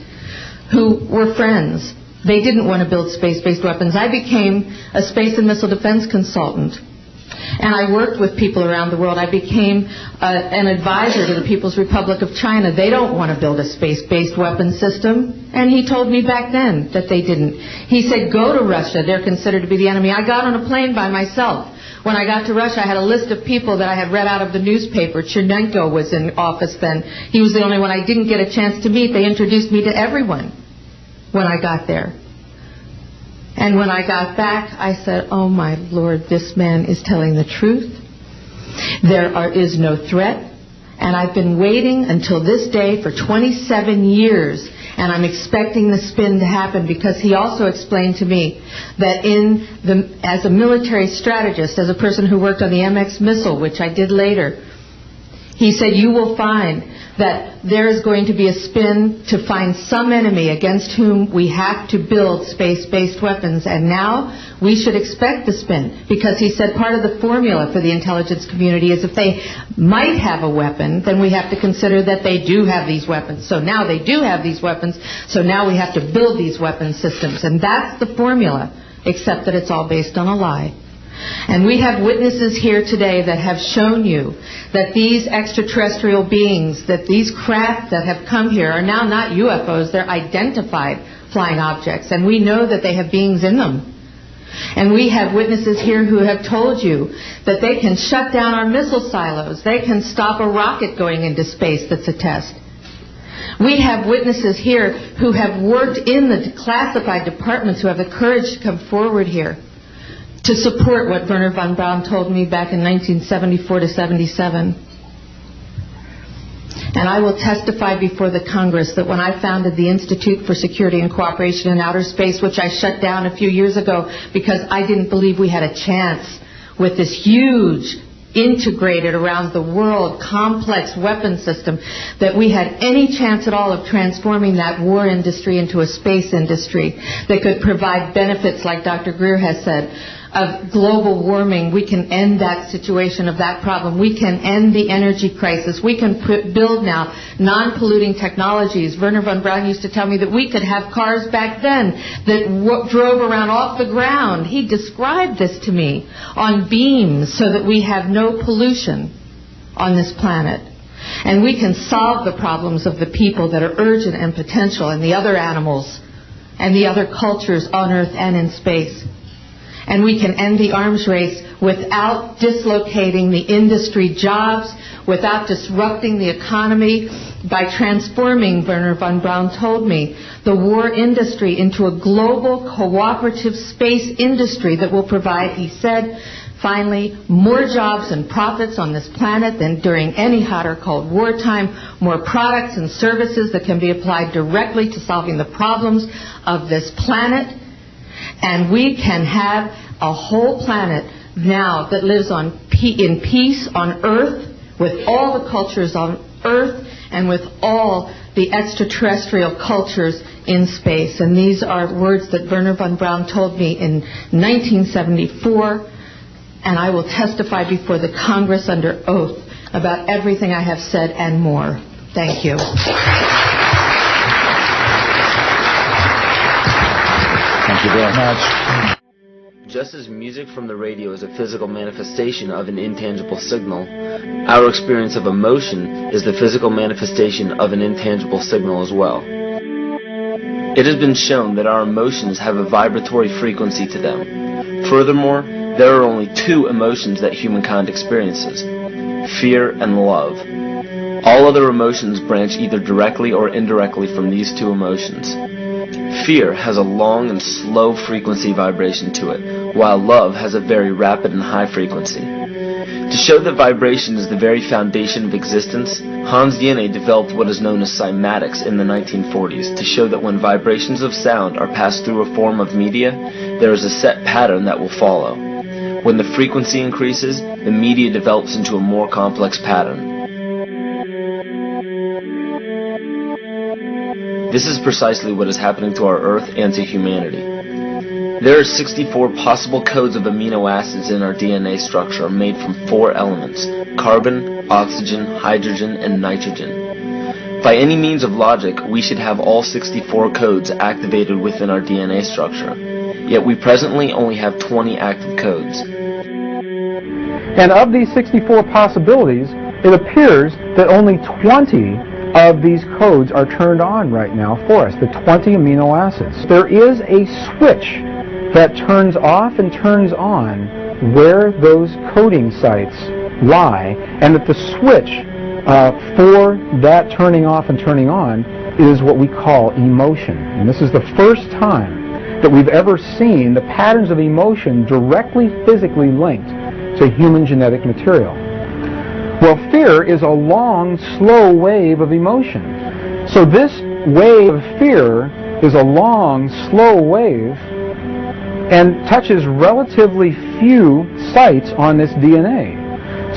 [SPEAKER 15] who were friends. They didn't want to build space-based weapons. I became a space and missile defense consultant And I worked with people around the world. I became an advisor to the People's Republic of China. They don't want to build a space-based weapon system. And he told me back then that they didn't. He said, go to Russia. They're considered to be the enemy. I got on a plane by myself. When I got to Russia, I had a list of people that I had read out of the newspaper. Chernenko was in office then. He was the only one I didn't get a chance to meet. They introduced me to everyone when I got there. And when I got back, I said, oh my Lord, this man is telling the truth. There is no threat. And I've been waiting until this day for 27 years. And I'm expecting the spin to happen, because he also explained to me that as a military strategist, as a person who worked on the MX missile, which I did later, he said, you will find that there is going to be a spin to find some enemy against whom we have to build space-based weapons. And now we should expect the spin, because he said part of the formula for the intelligence community is if they might have a weapon, then we have to consider that they do have these weapons. So now they do have these weapons, so now we have to build these weapon systems. And that's the formula, except that it's all based on a lie. And we have witnesses here today that have shown you that these extraterrestrial beings, that these craft that have come here are now not UFOs, they're identified flying objects. And we know that they have beings in them. And we have witnesses here who have told you that they can shut down our missile silos. They can stop a rocket going into space that's a test. We have witnesses here who have worked in the classified departments, who have the courage to come forward here to support what Wernher von Braun told me back in 1974 to 77. And I will testify before the Congress that when I founded the Institute for Security and Cooperation in Outer Space, which I shut down a few years ago because I didn't believe we had a chance with this huge, integrated around the world, complex weapon system, that we had any chance at all of transforming that war industry into a space industry that could provide benefits, like Dr. Greer has said, of global warming. We can end that situation of that problem. We can end the energy crisis. We can build now non-polluting technologies. Wernher von Braun used to tell me that we could have cars back then that drove around off the ground. He described this to me on beams so that we have no pollution on this planet. And we can solve the problems of the people that are urgent and potential, and the other animals and the other cultures on Earth and in space. And we can end the arms race without dislocating the industry jobs, without disrupting the economy, by transforming, Wernher von Braun told me, the war industry into a global cooperative space industry that will provide, he said, finally, more jobs and profits on this planet than during any hot or cold wartime, more products and services that can be applied directly to solving the problems of this planet. And we can have a whole planet now that lives in peace on Earth, with all the cultures on Earth and with all the extraterrestrial cultures in space. And these are words that Wernher von Braun told me in 1974, and I will testify before the Congress under oath about everything I have said and more. Thank you.
[SPEAKER 10] Thank you very much. Just as music from the radio is a physical manifestation of an intangible signal, our experience of emotion is the physical manifestation of an intangible signal as well. It has been shown that our emotions have a vibratory frequency to them. Furthermore, there are only two emotions that humankind experiences: fear and love. All other emotions branch either directly or indirectly from these two emotions. Fear has a long and slow frequency vibration to it, while love has a very rapid and high frequency. To show that vibration is the very foundation of existence, Hans Jene developed what is known as cymatics in the 1940s to show that when vibrations of sound are passed through a form of media, there is a set pattern that will follow. When the frequency increases, the media develops into a more complex pattern. This is precisely what is happening to our Earth and to humanity. There are 64 possible codes of amino acids in our DNA structure made from 4 elements: carbon, oxygen, hydrogen, and nitrogen. By any means of logic, we should have all 64 codes activated within our DNA structure. Yet we presently only have 20 active codes.
[SPEAKER 2] And of these 64 possibilities, it appears that only 20 of these codes are turned on right now for us, the 20 amino acids. There is a switch that turns off and turns on where those coding sites lie, and that the switch for that turning off and turning on is what we call emotion. And this is the first time that we've ever seen the patterns of emotion directly physically linked to human genetic material. Well, fear is a long, slow wave of emotion. So this wave of fear is a long, slow wave and touches relatively few sites on this DNA.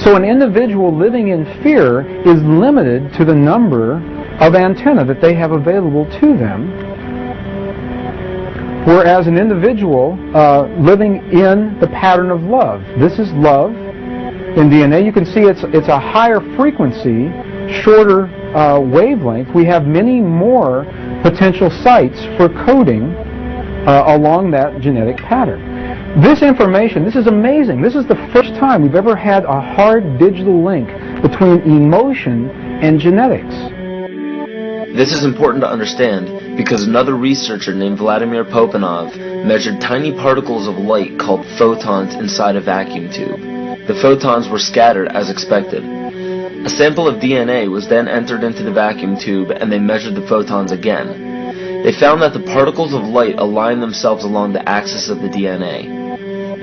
[SPEAKER 2] So an individual living in fear is limited to the number of antennae that they have available to them, whereas an individual living in the pattern of love, this is love in DNA. You can see it's a higher frequency, shorter wavelength. We have many more potential sites for coding along that genetic pattern. This information, this is amazing. This is the first time we've ever had a hard digital link between emotion and genetics.
[SPEAKER 10] This is important to understand because another researcher named Vladimir Popanov measured tiny particles of light called photons inside a vacuum tube. The photons were scattered as expected. A sample of DNA was then entered into the vacuum tube and they measured the photons again. They found that the particles of light aligned themselves along the axis of the DNA.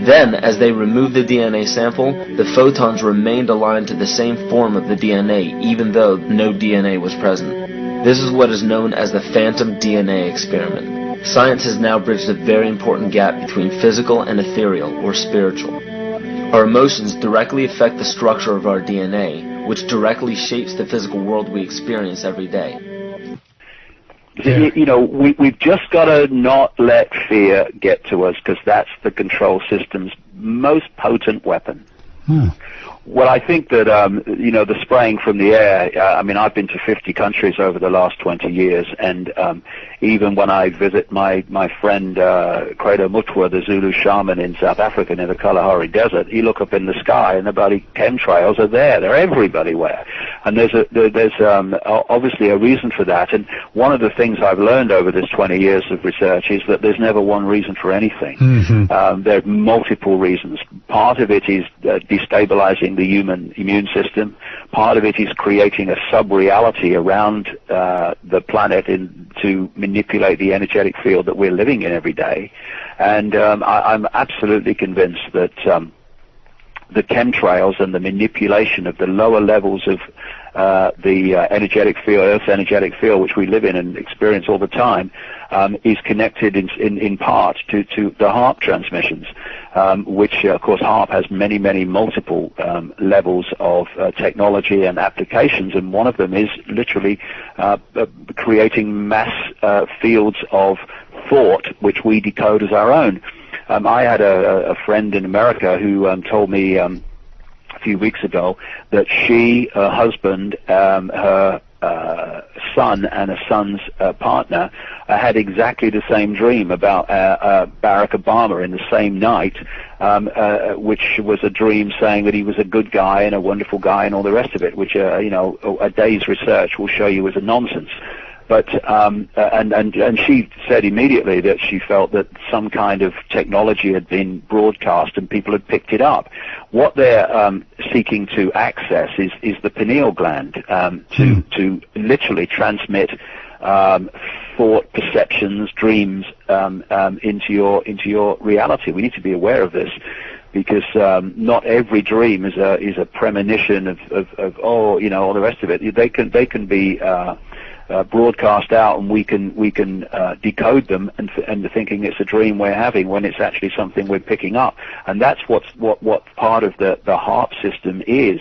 [SPEAKER 10] Then, as they removed the DNA sample, the photons remained aligned to the same form of the DNA, even though no DNA was present. This is what is known as the phantom DNA experiment. Science has now bridged a very important gap between physical and ethereal, or spiritual. Our emotions directly affect the structure of our DNA, which directly shapes the physical world we experience every day.
[SPEAKER 16] You know, we've just got to not let fear get to us, because that's the control system's most potent weapon. Well, I think that, you know, the spraying from the air, I mean, I've been to 50 countries over the last 20 years, and even when I visit my friend Credo Mutwa, the Zulu shaman in South Africa near the Kalahari Desert, you look up in the sky and the bloody chemtrails are there. They're everywhere. And there's obviously a reason for that. And one of the things I've learned over this 20 years of research is that there's never one reason for anything. There are multiple reasons. Part of it is destabilizing the human immune system. Part of it is creating a sub-reality around the planet to manipulate the energetic field that we're living in every day. And I'm absolutely convinced that the chemtrails and the manipulation of the lower levels of the energetic field, Earth's energetic field, which we live in and experience all the time, is connected in part to the HARP transmissions, which, of course, HARP has many multiple levels of technology and applications, and one of them is literally creating mass fields of thought, which we decode as our own. I had a friend in America who told me a few weeks ago that she, her husband, her son and a son's partner had exactly the same dream about Barack Obama in the same night, which was a dream saying that he was a good guy and a wonderful guy and all the rest of it, which you know, a day's research will show you is a nonsense. But and she said immediately that she felt that some kind of technology had been broadcast and people had picked it up. What they're seeking to access is the pineal gland to literally transmit thought, perceptions, dreams into your reality. We need to be aware of this, because not every dream is a premonition of oh, you know, all the rest of it. They can be broadcast out, and we can decode them and thinking it's a dream we're having when it's actually something we're picking up. And that's what part of the HARP system is.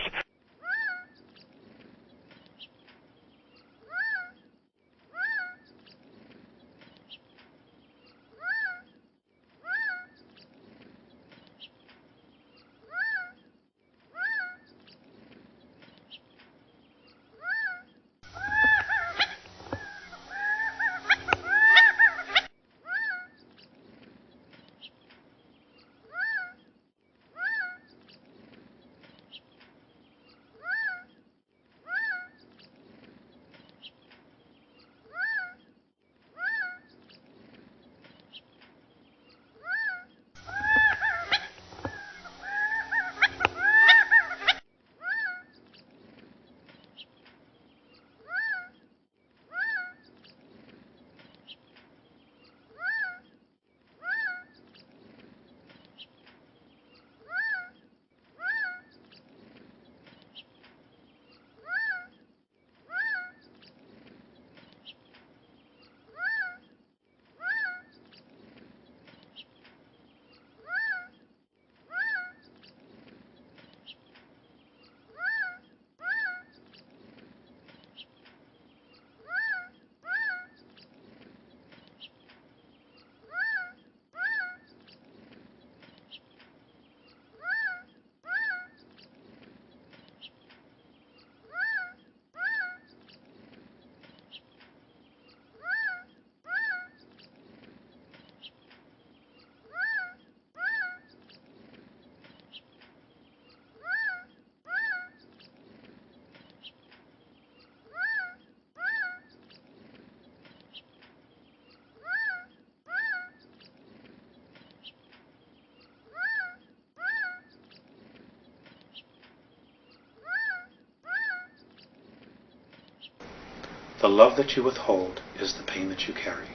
[SPEAKER 17] The love that you withhold is the pain that you carry.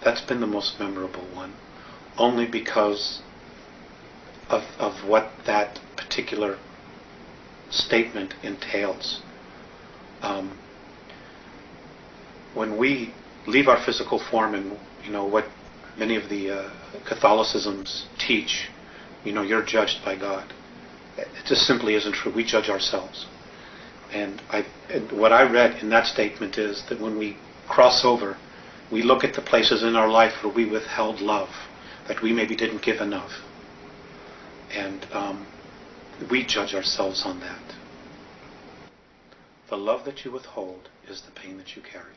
[SPEAKER 17] That's been the most memorable one, only because of what that particular statement entails. When we leave our physical form, and what many of the Catholicisms teach, you're judged by God. It just simply isn't true. We judge ourselves. And what I read in that statement is that when we cross over, we look at the places in our life where we withheld love, that we maybe didn't give enough. And we judge ourselves on that. The love that you withhold is the pain that you carry.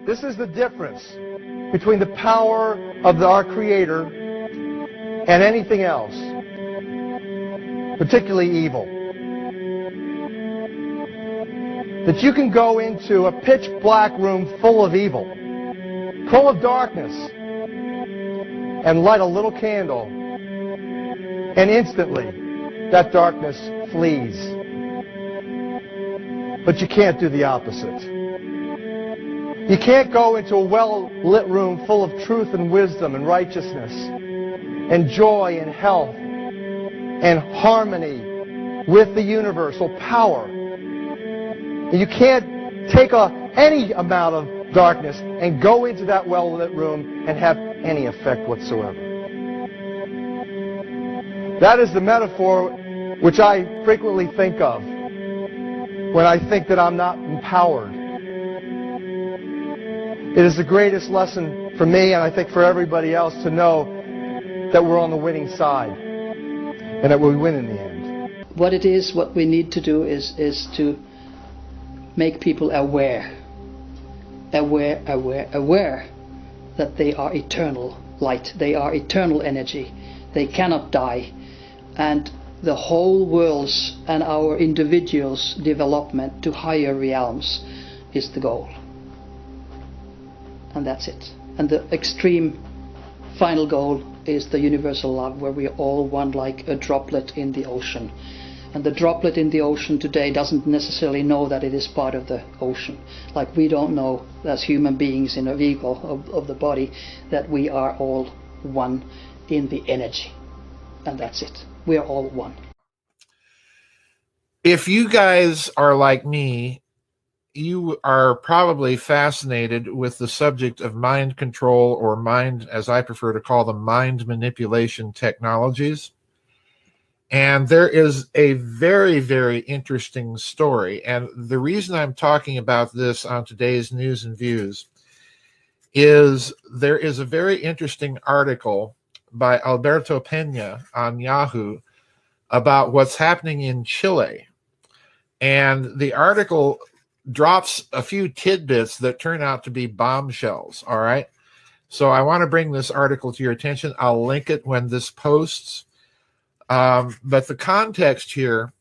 [SPEAKER 19] This is the difference between the power of our Creator and anything else, particularly evil. That you can go into a pitch black room full of evil, full of darkness, and light a little candle, and instantly that darkness flees. But you can't do the opposite. You can't go into a well-lit room full of truth and wisdom and righteousness and joy and health and harmony with the universal power. And you can't take any amount of darkness and go into that well-lit room and have any effect whatsoever. That is the metaphor which I frequently think of when I think that I'm not empowered. It is the greatest lesson for me, and I think for everybody else, to know that we're on the winning side and that we win in the end.
[SPEAKER 22] What we need to do is to make people aware that they are eternal light, they are eternal energy, they cannot die, and the whole world's and our individuals' development to higher realms is the goal. And that's it. And the extreme final goal is the universal love, where we are all one, like a droplet in the ocean. And the droplet in the ocean today doesn't necessarily know that it is part of the ocean. Like we don't know, as human beings in a vehicle of the body, that we are all one in the energy. And that's it. We are all one.
[SPEAKER 23] If you guys are like me, you are probably fascinated with the subject of mind control, or mind, as I prefer to call them, mind manipulation technologies. And there is a very, very interesting story. And the reason I'm talking about this on today's News and Views is there is a very interesting article by Alberto Pena on Yahoo about what's happening in Chile. And the article drops a few tidbits that turn out to be bombshells, all right? So I want to bring this article to your attention. I'll link it when this posts. But the context here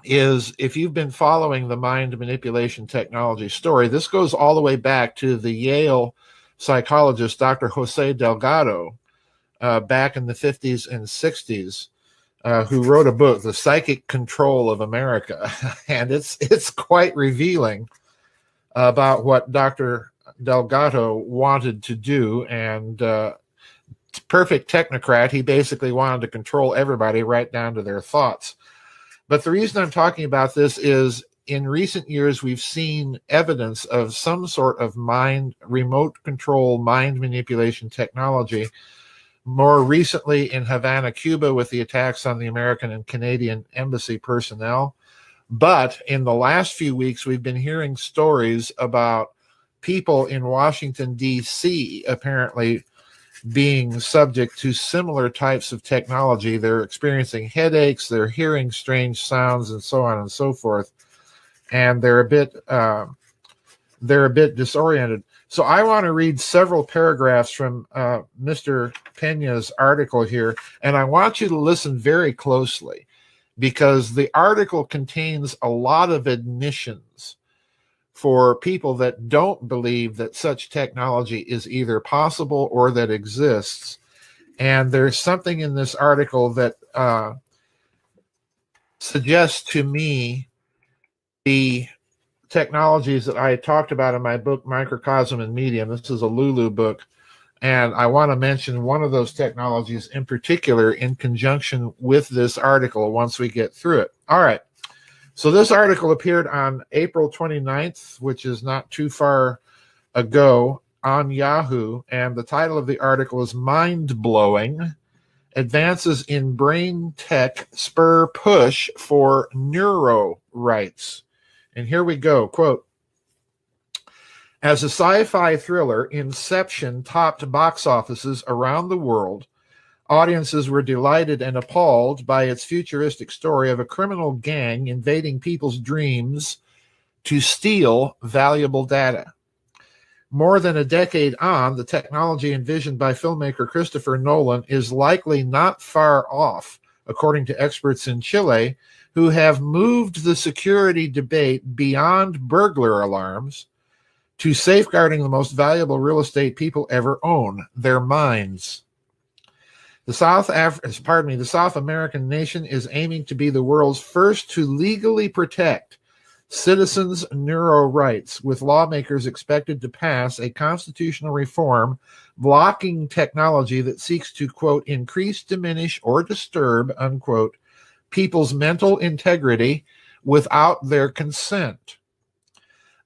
[SPEAKER 23] is, if you've been following the mind manipulation technology story, this goes all the way back to the Yale psychologist, Dr. Jose Delgado, back in the 50s and 60s, who wrote a book, The Psychic Control of America. And it's quite revealing about what Dr. Delgado wanted to do. And perfect technocrat, he basically wanted to control everybody right down to their thoughts. But the reason I'm talking about this is, in recent years, we've seen evidence of some sort of remote control mind manipulation technology. More recently in Havana, Cuba, with the attacks on the American and Canadian embassy personnel. But in the last few weeks, we've been hearing stories about people in Washington, D.C. apparently being subject to similar types of technology. They're experiencing headaches, they're hearing strange sounds, and so on and so forth. And they're a bit disoriented. So I want to read several paragraphs from Mr. Pena's article here, and I want you to listen very closely, because the article contains a lot of admissions for people that don't believe that such technology is either possible or that exists. And there's something in this article that suggests to me the technologies that I talked about in my book, Microcosm and Medium. This is a Lulu book. And I want to mention one of those technologies in particular in conjunction with this article once we get through it. All right. So this article appeared on April 29th, which is not too far ago, on Yahoo. And the title of the article is Mind-Blowing: Advances in Brain Tech Spur Push for Neuro Rights. And here we go. Quote, as a sci-fi thriller, Inception topped box offices around the world. Audiences were delighted and appalled by its futuristic story of a criminal gang invading people's dreams to steal valuable data. More than a decade on, the technology envisioned by filmmaker Christopher Nolan is likely not far off, according to experts in Chile, who have moved the security debate beyond burglar alarms to safeguarding the most valuable real estate people ever own, their minds. The South American nation is aiming to be the world's first to legally protect citizens' neuro rights, with lawmakers expected to pass a constitutional reform blocking technology that seeks to, quote, increase, diminish, or disturb, unquote, people's mental integrity without their consent.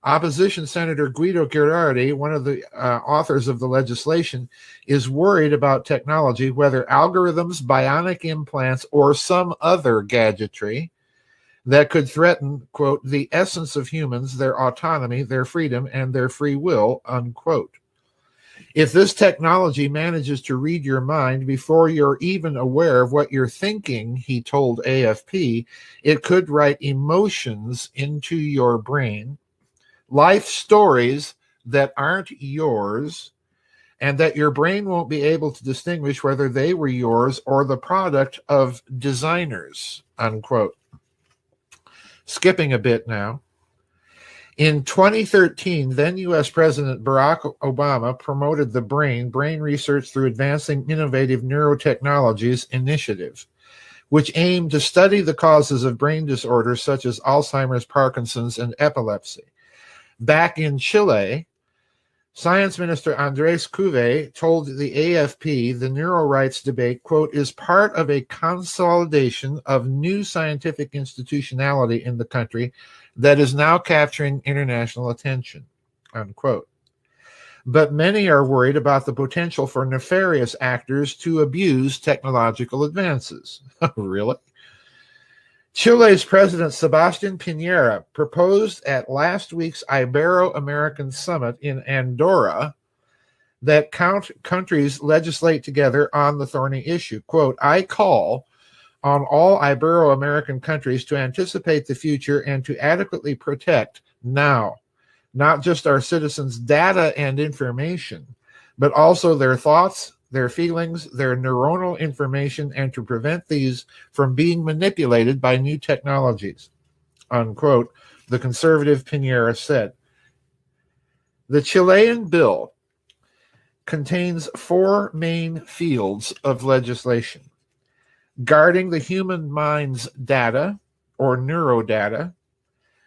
[SPEAKER 23] Opposition Senator Guido Girardi, one of the authors of the legislation, is worried about technology, whether algorithms, bionic implants, or some other gadgetry that could threaten, quote, the essence of humans, their autonomy, their freedom, and their free will, unquote. If this technology manages to read your mind before you're even aware of what you're thinking, he told AFP, it could write emotions into your brain, life stories that aren't yours, and that your brain won't be able to distinguish whether they were yours or the product of designers, unquote. Skipping a bit now. In 2013, then U.S. President Barack Obama promoted the Brain Research through Advancing Innovative Neurotechnologies initiative, which aimed to study the causes of brain disorders such as Alzheimer's, Parkinson's, and epilepsy. Back in Chile, Science Minister Andrés Couve told the AFP the neuro rights debate, quote, is part of a consolidation of new scientific institutionality in the country that is now capturing international attention, unquote. But many are worried about the potential for nefarious actors to abuse technological advances. Really? Chile's President Sebastián Piñera proposed at last week's Ibero-American Summit in Andorra that countries legislate together on the thorny issue. Quote, I call on all Ibero-American countries to anticipate the future and to adequately protect now, not just our citizens' data and information, but also their thoughts, their feelings, their neuronal information, and to prevent these from being manipulated by new technologies, unquote, the conservative Piñera said. The Chilean bill contains four main fields of legislation: guarding the human mind's data, or neurodata,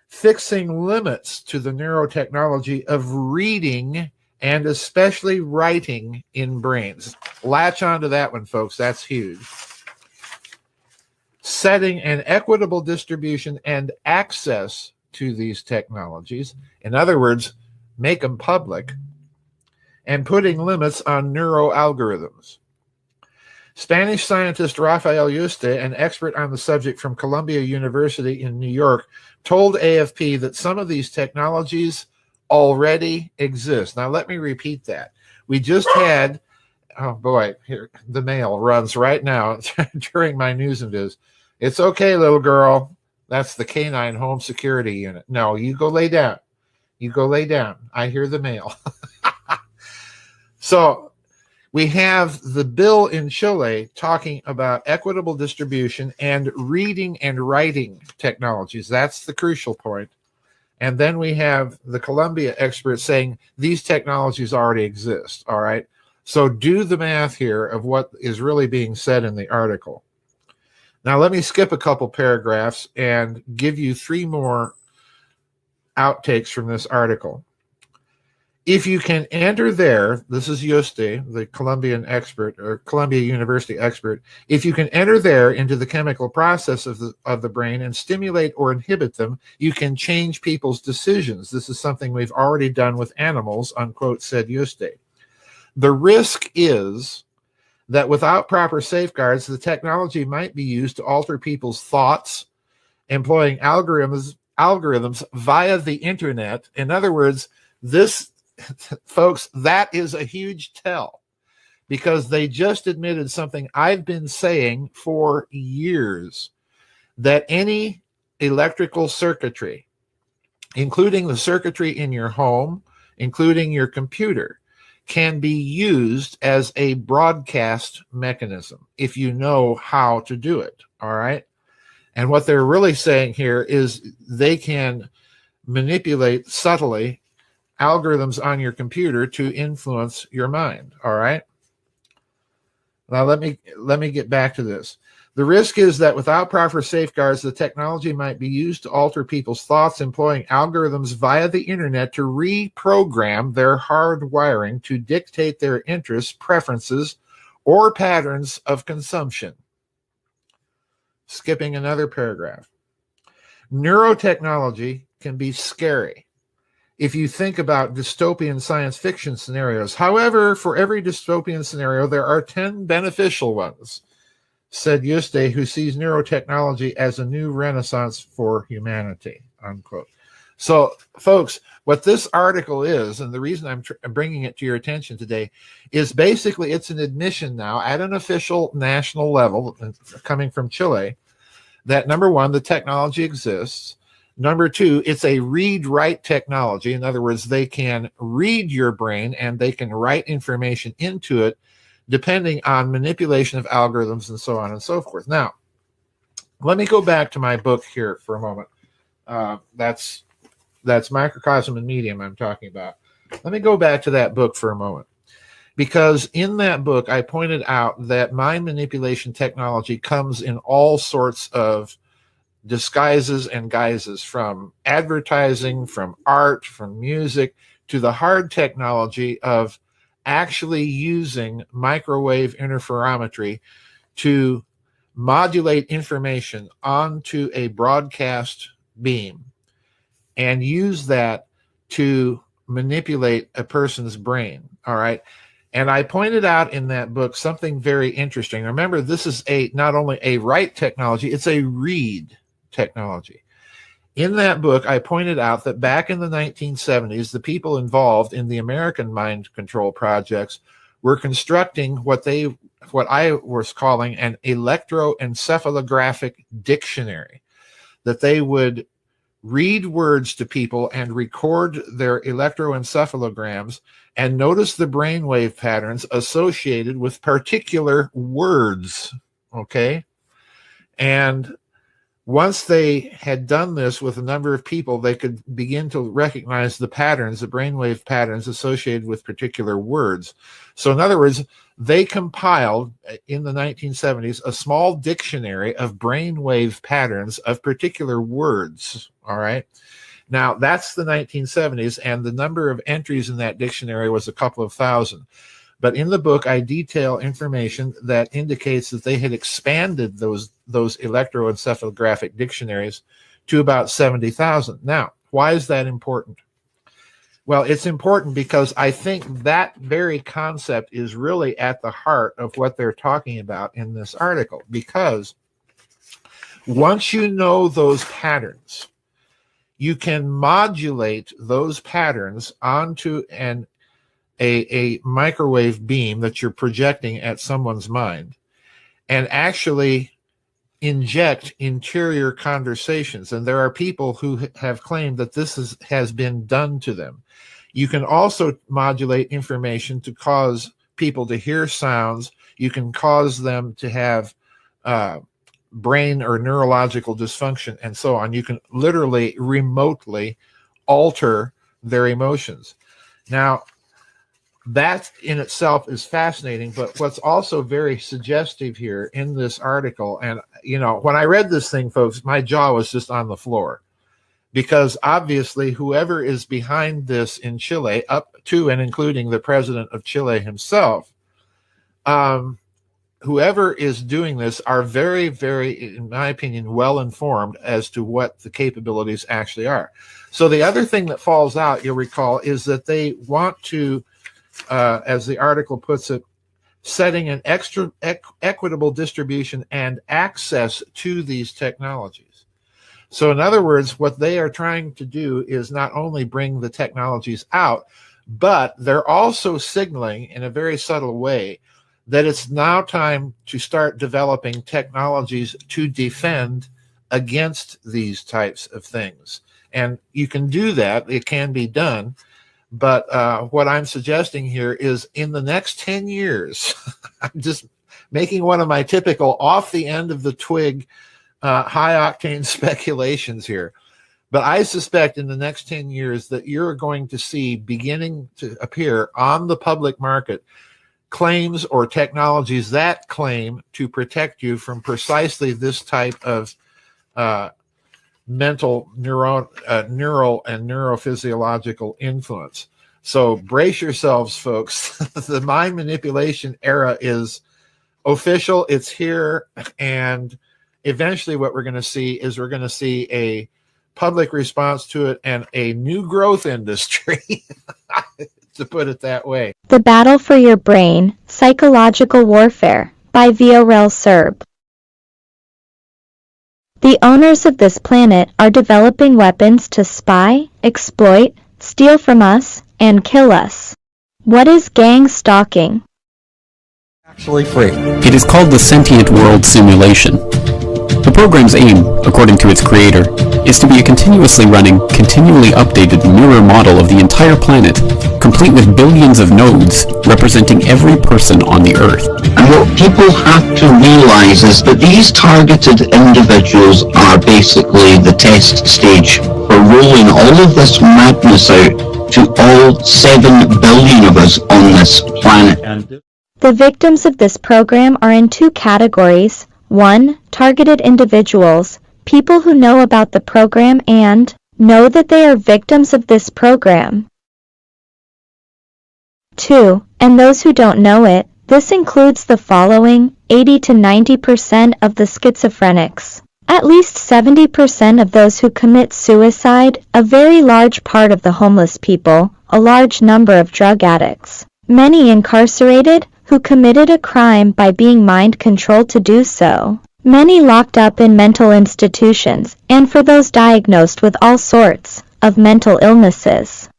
[SPEAKER 23] fixing limits to the neurotechnology of reading and especially writing in brains. Latch onto that one, folks. That's huge. Setting an equitable distribution and access to these technologies. In other words, make them public. And putting limits on neuroalgorithms. Spanish scientist Rafael Yuste, an expert on the subject from Columbia University in New York, told AFP that some of these technologies already exist. Now, let me repeat that. We just had, oh boy, here, the mail runs right now during my news and views. It's okay, little girl. That's the Canine Home Security Unit. No, you go lay down. You go lay down. I hear the mail. So we have the bill in Chile talking about equitable distribution and reading and writing technologies. That's the crucial point. And then we have the Columbia experts saying these technologies already exist, all right? So do the math here of what is really being said in the article. Now let me skip a couple paragraphs and give you three more outtakes from this article. If you can enter there, this is Yuste, the Columbian expert, or Columbia University expert, if you can enter there into the chemical process of the brain and stimulate or inhibit them, you can change people's decisions. This is something we've already done with animals, unquote, said Yuste. The risk is that without proper safeguards, the technology might be used to alter people's thoughts, employing algorithms via the internet. In other words, this, folks, that is a huge tell, because they just admitted something I've been saying for years, that any electrical circuitry, including the circuitry in your home, including your computer, can be used as a broadcast mechanism if you know how to do it, all right? And what they're really saying here is they can manipulate subtly algorithms on your computer to influence your mind, all right? Now let me get back to this. The risk is that without proper safeguards, the technology might be used to alter people's thoughts, employing algorithms via the internet to reprogram their hard wiring to dictate their interests, preferences, or patterns of consumption. Skipping another paragraph. Neurotechnology can be scary if you think about dystopian science fiction scenarios. However, for every dystopian scenario, there are 10 beneficial ones, said Yuste, who sees neurotechnology as a new renaissance for humanity, unquote. So, folks, what this article is, and the reason I'm bringing it to your attention today, is basically it's an admission now at an official national level, coming from Chile, that number one, the technology exists. Number two, it's a read-write technology. In other words, they can read your brain and they can write information into it, depending on manipulation of algorithms and so on and so forth. Now, let me go back to my book here for a moment. That's Microcosm and Medium I'm talking about. Let me go back to that book for a moment, because in that book, I pointed out that mind manipulation technology comes in all sorts of disguises and guises, from advertising, from art, from music, to the hard technology of actually using microwave interferometry to modulate information onto a broadcast beam and use that to manipulate a person's brain, all right? And I pointed out in that book something very interesting. Remember, this is not only a write technology, it's a read technology. In that book, I pointed out that back in the 1970s, the people involved in the American mind control projects were constructing what I was calling an electroencephalographic dictionary, that they would read words to people and record their electroencephalograms and notice the brainwave patterns associated with particular words, okay? And once they had done this with a number of people, they could begin to recognize the patterns, the brainwave patterns associated with particular words. So in other words, they compiled in the 1970s a small dictionary of brainwave patterns of particular words, all right? Now, that's the 1970s, and the number of entries in that dictionary was a couple of thousand. But in the book, I detail information that indicates that they had expanded those electroencephalographic dictionaries to about 70,000. Now, why is that important? Well, it's important because I think that very concept is really at the heart of what they're talking about in this article. Because once you know those patterns, you can modulate those patterns onto a microwave beam that you're projecting at someone's mind and actually inject interior conversations. And there are people who have claimed that this has been done to them. You can also modulate information to cause people to hear sounds. You can cause them to have brain or neurological dysfunction and so on. You can literally remotely alter their emotions. Now, that in itself is fascinating, but what's also very suggestive here in this article, and you know, when I read this thing, folks, my jaw was just on the floor, because obviously whoever is behind this in Chile, up to and including the president of Chile himself, whoever is doing this are very, very, in my opinion, well informed as to what the capabilities actually are. So the other thing that falls out, you'll recall, is that they want to, as the article puts it, setting an extra equitable distribution and access to these technologies. So in other words, what they are trying to do is not only bring the technologies out, but they're also signaling in a very subtle way that it's now time to start developing technologies to defend against these types of things. And you can do that, it can be done, but what I'm suggesting here is in the next 10 years, I'm just making one of my typical off the end of the twig high-octane speculations here. But I suspect in the next 10 years that you're going to see beginning to appear on the public market claims or technologies that claim to protect you from precisely this type of neural and neurophysiological influence. So brace yourselves, folks. The mind manipulation era is official. It's here. And eventually what we're going to see is we're going to see a public response to it and a new growth industry, to put it that way.
[SPEAKER 1] The Battle for Your Brain, Psychological Warfare, by Viorel Serb. The owners of this planet are developing weapons to spy, exploit, steal from us, and kill us. What is gang stalking?
[SPEAKER 4] Actually free. It is called the Sentient World Simulation. The program's aim, according to its creator, is to be a continuously running, continually updated mirror model of the entire planet, complete with billions of nodes representing every person on the Earth.
[SPEAKER 14] And what people have to realize is that these targeted individuals are basically the test stage for rolling all of this madness out to all 7 billion of us on this planet.
[SPEAKER 1] The victims of this program are in 2 categories. 1. Targeted individuals, people who know about the program and know that they are victims of this program. 2. And those who don't know it. This includes the following: 80 to 90% of the schizophrenics, at least 70% of those who commit suicide, a very large part of the homeless people, a large number of drug addicts, many incarcerated who committed a crime by being mind-controlled to do so, many locked up in mental institutions, and for those diagnosed with all sorts of mental illnesses.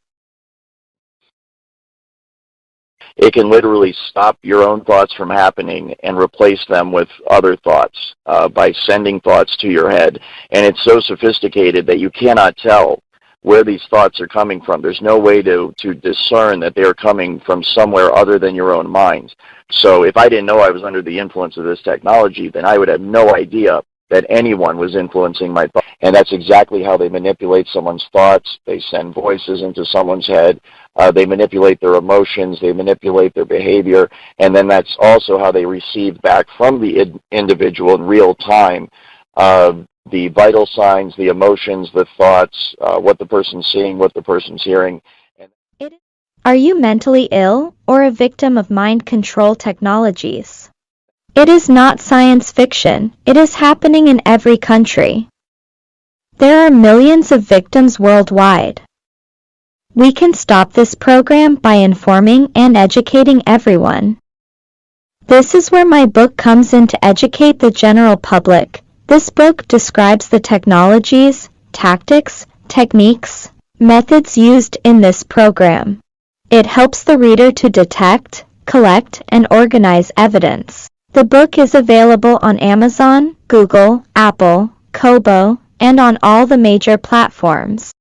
[SPEAKER 20] It can literally stop your own thoughts from happening and replace them with other thoughts by sending thoughts to your head. And it's so sophisticated that you cannot tell where these thoughts are coming from. There's no way to discern that they're coming from somewhere other than your own mind. So if I didn't know I was under the influence of this technology, then I would have no idea that anyone was influencing my thoughts. And that's exactly how they manipulate someone's thoughts. They send voices into someone's head. They manipulate their emotions. They manipulate their behavior. And then that's also how they receive back from the individual in real time the vital signs, the emotions, the thoughts, what the person's seeing, what the person's hearing.
[SPEAKER 1] Are you mentally ill or a victim of mind control technologies? It is not science fiction. It is happening in every country. There are millions of victims worldwide. We can stop this program by informing and educating everyone. This is where my book comes in to educate the general public. This book describes the technologies, tactics, techniques, methods used in this program. It helps the reader to detect, collect, and organize evidence. The book is available on Amazon, Google, Apple, Kobo, and on all the major platforms.